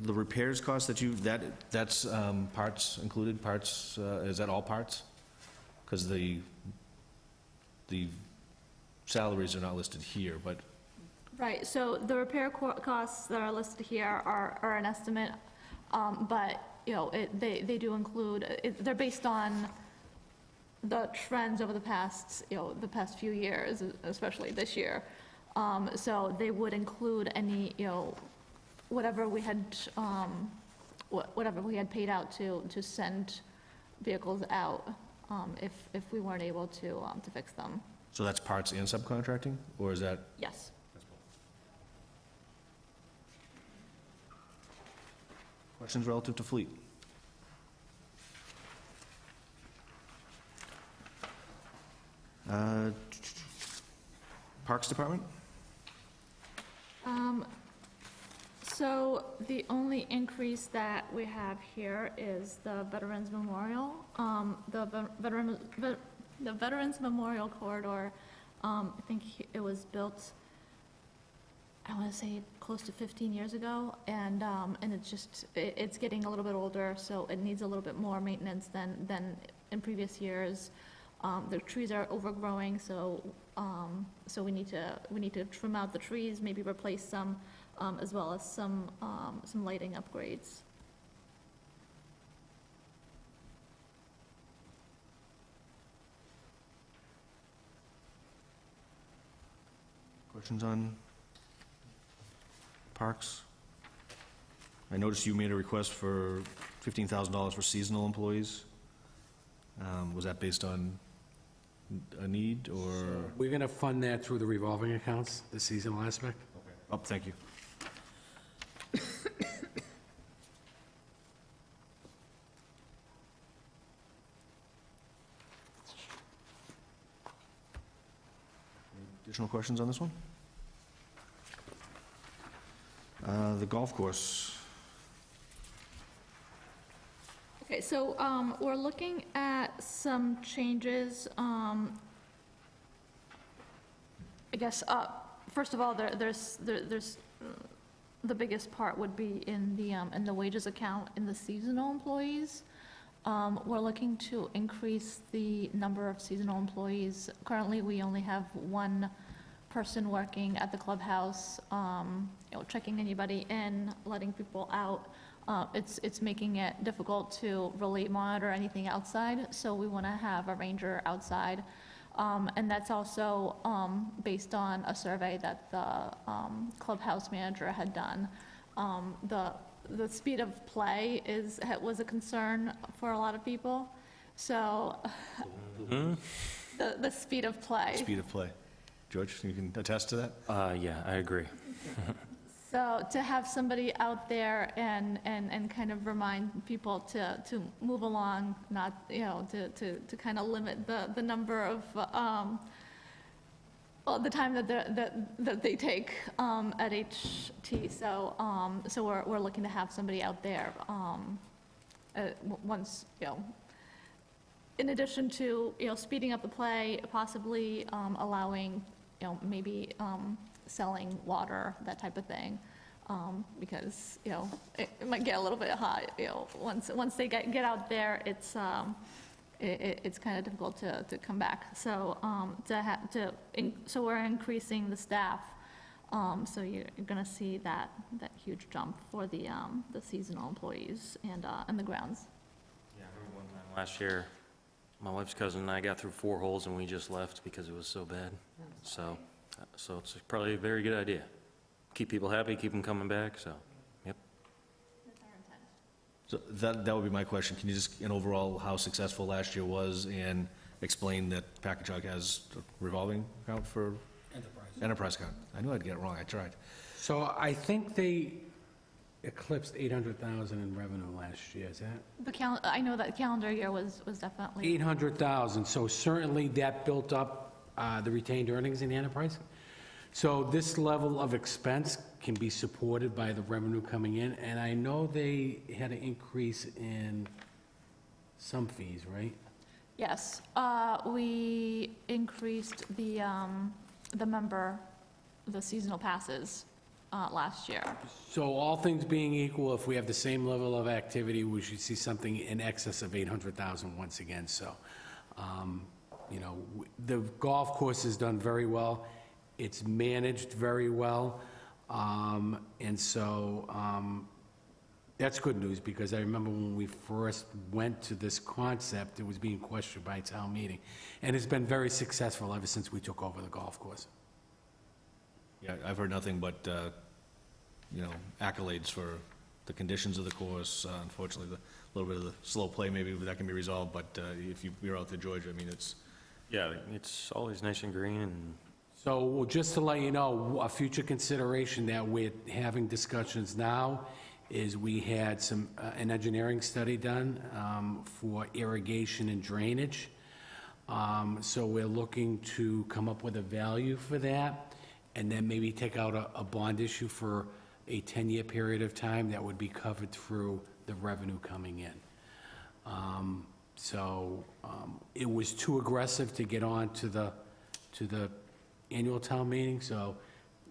The repairs cost that that's parts included, parts, is that all parts? Because the salaries are not listed here, but Right, so the repair costs that are listed here are an estimate, but they do include, they're based on the trends over the past, the past few years, especially this year. So they would include any, whatever we had, whatever we had paid out to send vehicles out, if we weren't able to fix them. So that's parts and subcontracting, or is that? Yes. Questions relative to fleet? Parks Department? So the only increase that we have here is the Veterans Memorial. The Veterans Memorial Corridor, I think it was built, I want to say close to 15 years ago, and it's just, it's getting a little bit older, so it needs a little bit more maintenance than in previous years. The trees are overgrowing, so we need to trim out the trees, maybe replace some, as well as some lighting upgrades. Questions on parks? I noticed you made a request for $15,000 for seasonal employees. Was that based on a need, or? We're going to fund that through the revolving accounts, the seasonal aspect. Oh, thank you. Any additional questions on this one? The golf course. Okay, so we're looking at some changes. I guess, first of all, there's the biggest part would be in the wages account in the seasonal employees. We're looking to increase the number of seasonal employees. Currently, we only have one person working at the clubhouse, checking anybody in, letting people out. It's making it difficult to really monitor anything outside, so we want to have a ranger outside. And that's also based on a survey that the clubhouse manager had done. The speed of play was a concern for a lot of people, so the speed of play. Speed of play. George, you can attest to that? Yeah, I agree. So to have somebody out there and kind of remind people to move along, not, to kind of limit the number of, the time that they take at HT. So we're looking to have somebody out there once, in addition to, speeding up the play, possibly allowing, maybe selling water, that type of thing, because, it might get a little bit hot, once they get out there, it's kind of difficult to come back. So, so we're increasing the staff, so you're gonna see that huge jump for the seasonal employees and the grounds. Yeah, I remember one time last year, my wife's cousin and I got through 4 holes and we just left because it was so bad. So it's probably a very good idea. Keep people happy, keep them coming back, so, yep. So that would be my question. Can you just, in overall, how successful last year was, and explain that Packagug has a revolving account for? Enterprise account. I knew I'd get it wrong, I tried. So I think they eclipsed 800,000 in revenue last year, is that? I know that calendar year was definitely. 800,000, so certainly that built up the retained earnings in the enterprise. So this level of expense can be supported by the revenue coming in, and I know they had an increase in some fees, right? Yes, we increased the seasonal passes last year. So all things being equal, if we have the same level of activity, we should see something in excess of 800,000 once again. So, the golf course has done very well. It's managed very well. And so That's good news, because I remember when we first went to this concept, it was being questioned by town meeting, and it's been very successful ever since we took over the golf course. Yeah, I've heard nothing but, accolades for the conditions of the course. Unfortunately, the little bit of the slow play, maybe that can be resolved, but if you're out there, George, I mean, it's, Yeah, it's always nice and green, and So, well, just to let you know, a future consideration that we're having discussions now is we had an engineering study done for irrigation and drainage. So we're looking to come up with a value for that, and then maybe take out a bond issue for a 10-year period of time that would be covered through the revenue coming in. It was too aggressive to get on to the annual town meeting, so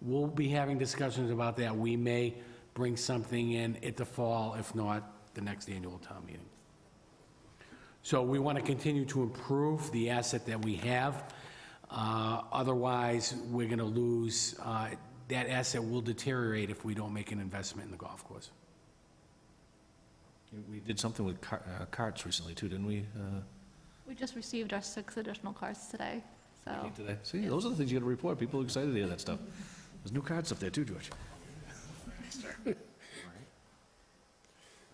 we'll be having discussions about that. We may bring something in at the fall, if not the next annual town meeting. So we want to continue to improve the asset that we have. Otherwise, we're going to lose, that asset will deteriorate if we don't make an investment in the golf course. we did something with carts recently, too, didn't we? We just received our 6 additional cards today, so. Today? See, those are the things you got to report. People are excited to hear that stuff. There's new carts up there, too, George.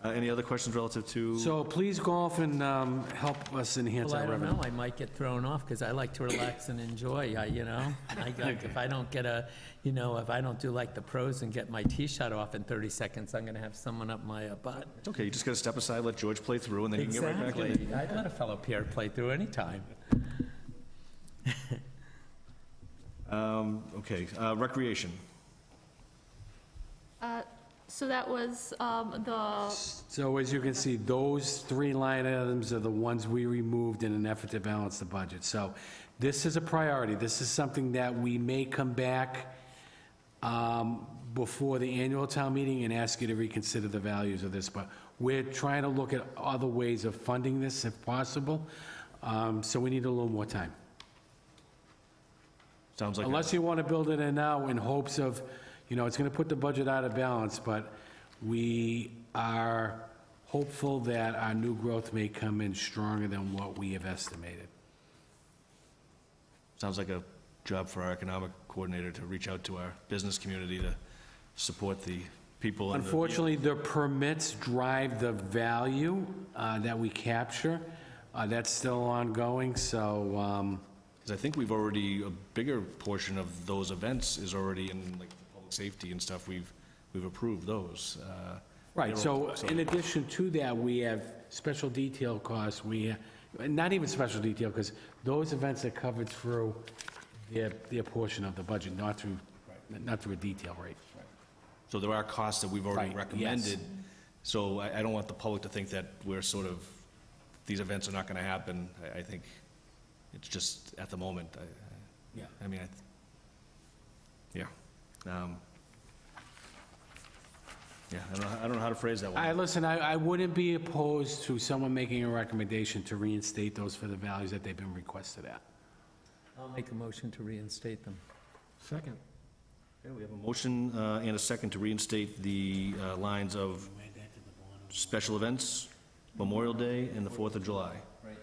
Any other questions relative to? So please golf and help us enhance Well, our I don't revenue. know, I might get thrown off, because I like to relax and enjoy, if I don't get if I don't do like the pros and get my tee shot off in 30 seconds, I'm gonna have someone up my butt. It's okay, you just got to step aside, let George play through, and then you can get right back in. Exactly, I'd let a fellow peer play through anytime. Okay, recreation. So that was the, So as you can see, those 3 line items are the ones we removed in an effort to balance the budget. So this is a priority. This is something that we may come back before the annual town meeting and ask you to reconsider the values of this. But we're trying to look at other ways of funding this if possible. So we need a little more time. Sounds like. Unless you want to build it in now in hopes of, it's going to put the budget out of balance, but we are hopeful that our new growth may come in stronger than what we have estimated. Sounds like a job for our economic coordinator to reach out to our business community to support the people. and the- Unfortunately, the permits drive the value that we capture. That's still ongoing, so, 'Cause I think we've already, a bigger portion of those events is already in, like, public safety and stuff. We've approved those. right, so in addition to that, we have special detail costs. Not even special detail, because those events are covered through their portion of the budget, not through a detail rate. So there are costs that we've already Right, yes. recommended. So I don't want the public to think that we're sort of, these events are not going to happen. I think it's just at the moment. Yeah. I mean, yeah. Yeah, I don't know how to phrase that one. Listen, I wouldn't be opposed to someone making a recommendation to reinstate those for the values that they've been requested at. I'll make a motion to reinstate them. Second. Okay, we have a motion and a second to reinstate the lines of special events, Memorial Day, and the 4th of July. Right.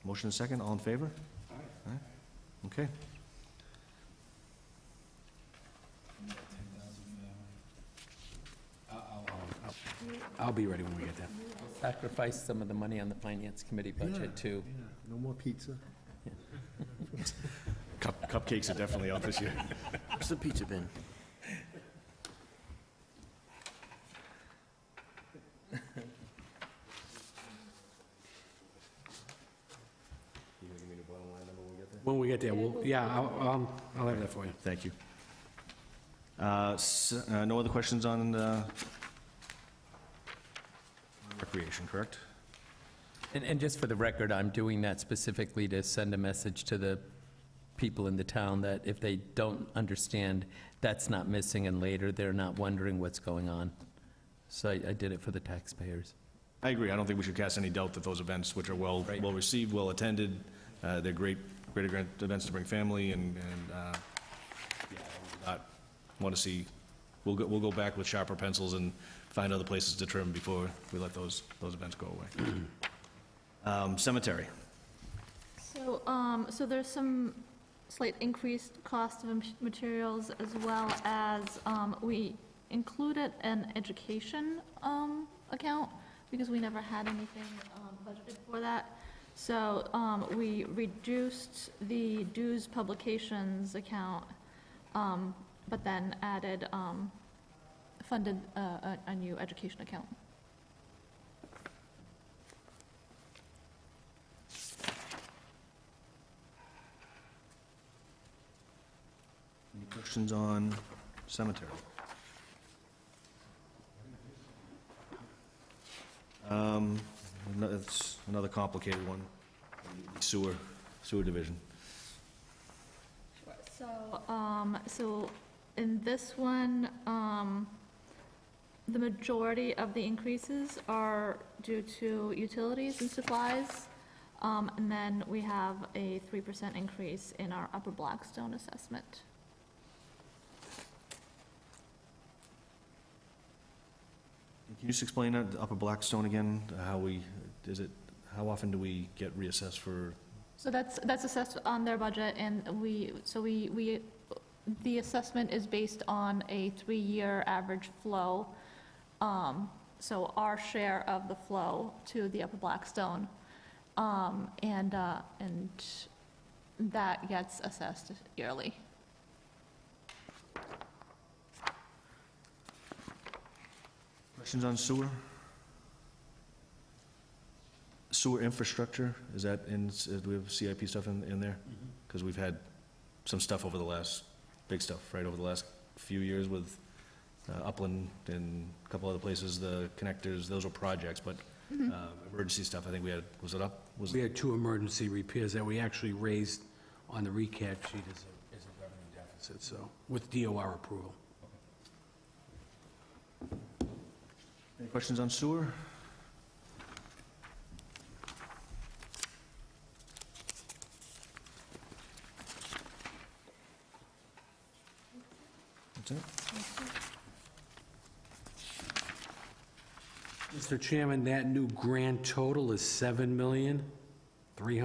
Motion and second, all in favor? Aye. Okay. I'll be ready when we get there. Sacrifice some of the money on the finance committee budget, too. No more pizza. Cupcakes are definitely out this year. where's the pizza bin? When we get there, I'll have that for you. Thank you. No other questions on recreation, correct? And just for the record, I'm doing that specifically to send a message to the people in the town that if they don't understand, that's not missing, and later they're not wondering what's going on. So I did it for the taxpayers. I agree. I don't think we should cast any doubt that those events, which are Right. well-received, well-attended, they're great events to bring family and not want to see we'll go back with sharper pencils and find other places to trim before we let those events go away. Cemetery. So there's some slight increased cost of materials, as well as, we included an education, account, because we never had anything, budgeted for that. So, we reduced the dues publications account, but then added, funded, a new education account. Any questions on cemetery? It's another complicated one, sewer division. So in this one, the majority of the increases are due to utilities and supplies. And then we have a 3% increase in our Upper Blackstone assessment. Can you just explain that, the Upper Blackstone again? How often do we get reassessed for? So that's assessed on their budget, and the assessment is based on a 3-year average flow. So our share of the flow to the Upper Blackstone, and that gets assessed yearly. Questions on sewer? Sewer infrastructure, is that in, do we have CIP stuff in there? Because we've had some stuff over the last, big stuff, right, over the last few years with Upland and a couple other places, the connectors, those were projects, but emergency stuff, I think we had, was it up? We had 2 emergency repairs that we actually raised on the recap sheet as a revenue deficit, so, with DOR approval. Any questions on sewer? That's it? Mr. Chairman, that new grand total is $7,322,012. I'm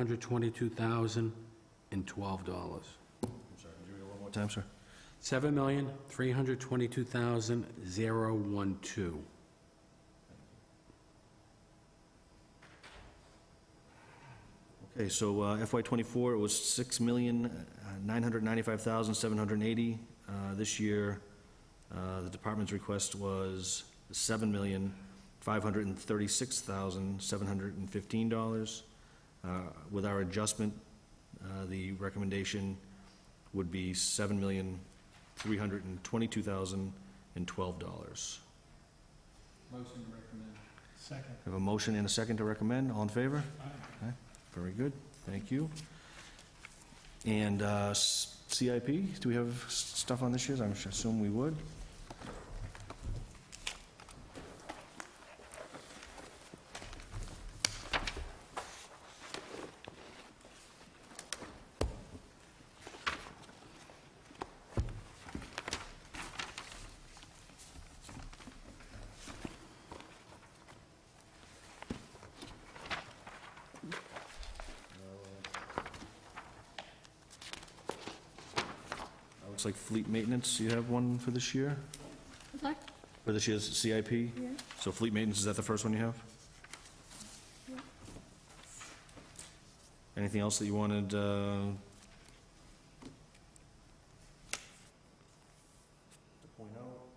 sorry, could you read it one more time, sir? $7,322,012. Okay, so FY '24, it was $6,995,780. This year, the department's request was $7,536,715. With our adjustment, the recommendation would be $7,322,012. Motion to recommend. Second. We have a motion and a second to recommend. All in favor? Aye. Very good, thank you. And CIP, do we have stuff on this year? I assume we would. Looks like fleet maintenance, you have one for this year? Sorry? For this year's CIP? Yeah. So fleet maintenance, is that the first one you have? Yeah. Anything else that you wanted, to point out?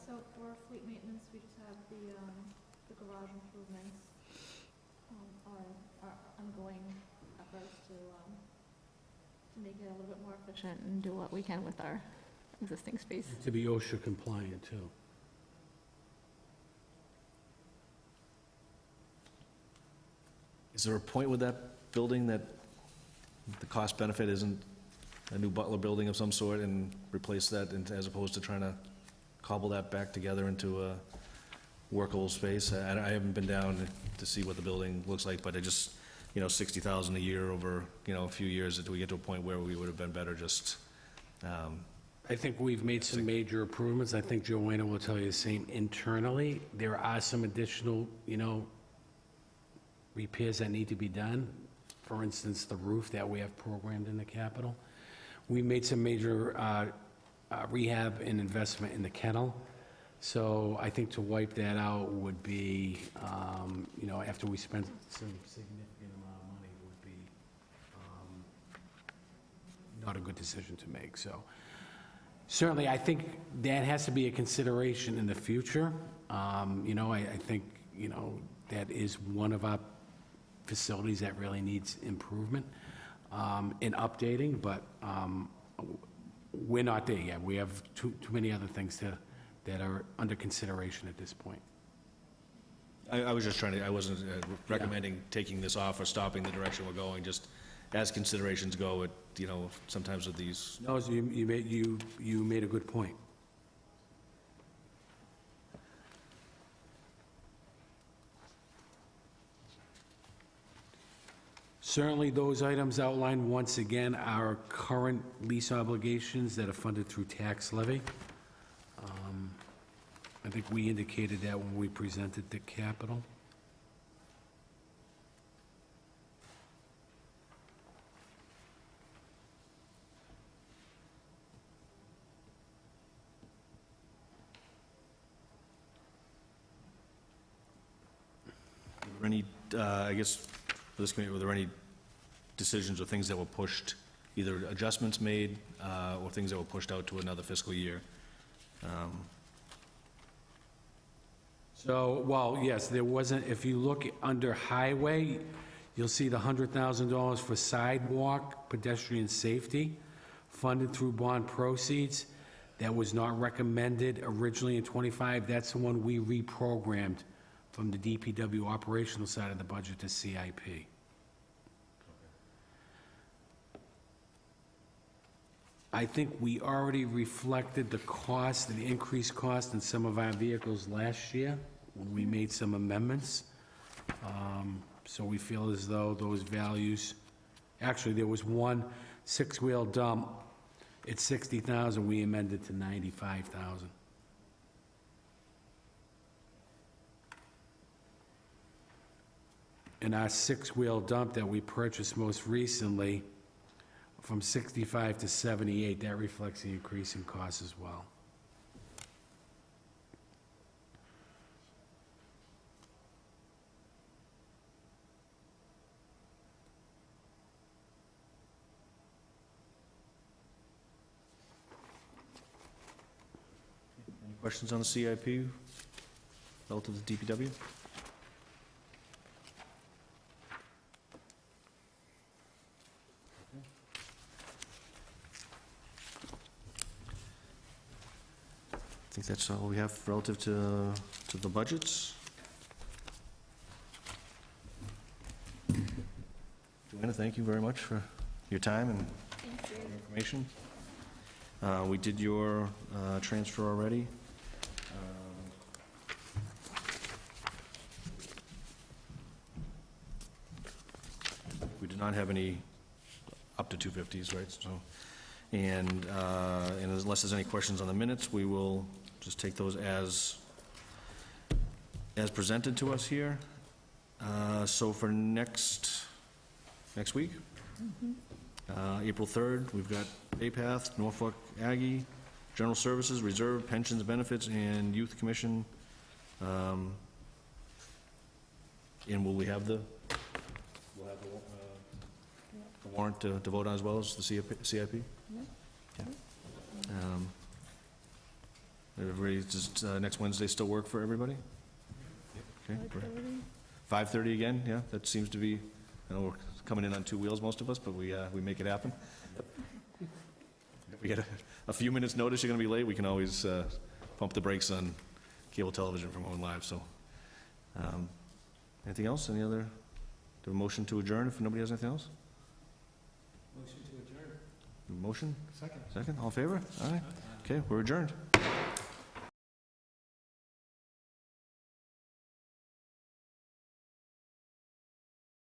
So for fleet maintenance, we just have the garage improvements, our ongoing efforts to make it a little bit more efficient and do what we can with our existing space. To be OSHA compliant, too. Is there a point with that building that the cost benefit isn't a new Butler building of some sort and replace that as opposed to trying to cobble that back together into a workable space? I haven't been down to see what the building looks like, but I just, $60,000 a year over, a few years, do we get to a point where we would have been better just I think we've made some major improvements. I think Joanna will tell you the same internally. There are some additional, repairs that need to be done. For instance, the roof that we have programmed in the capital. We made some major rehab and investment in the kennel. So I think to wipe that out would be, after we spent some significant amount of money, would be not a good decision to make. So certainly, I think that has to be a consideration in the future. I think, that is one of our facilities that really needs improvement in updating, but we're not there yet. We have too many other things that are under consideration at this point. I was just I wasn't recommending taking this off or stopping the direction we're going, just as considerations go, sometimes with these. No, so you made a good point. Certainly, those items outlined once again are current lease obligations that are funded through tax levy. I think we indicated that when we presented the capital. Were there any, I guess, for this committee, were there any decisions or things that were pushed, either adjustments made or things that were pushed out to another fiscal year? Yes, there wasn't, if you look under highway, you'll see the $100,000 for sidewalk pedestrian safety, funded through bond proceeds. That was not recommended originally in '25. That's the one we reprogrammed from the DPW operational side of the budget to CIP. I think we already reflected the cost, the increased cost in some of our vehicles last year when we made some amendments. So we feel as though those values, actually, there was one six-wheel dump at $60,000, we amended to $95,000. And our six-wheel dump that we purchased most recently, from 65 to 78, that reflects the increase in cost as well. Any questions on the CIP relative to DPW? I think that's all we have relative to the budgets. Joanna, thank you very much for your time and your information. We did your transfer already. We did not have any up to 250s, right? So, and unless there's any questions on the minutes, we will just take those as presented to us here. So for next week, April 3rd, we've got APATH, Norfolk Aggie, General Services, Reserve, Pensions, Benefits, and Youth Commission. And will we have the warrant to vote on as well as the CIP? Yeah. Everybody, does next Wednesday still work for everybody? Okay, great. 5:30 again, yeah, that seems to be, I know we're coming in on two wheels, most of us, but we make it happen. If we get a few minutes' notice you're gonna be late, we can always pump the brakes on cable television from Owen Live, so. Anything else? Any other, do a motion to adjourn if nobody has anything else? Motion to adjourn. Motion? Second. Second, all in favor? All right, okay, we're adjourned.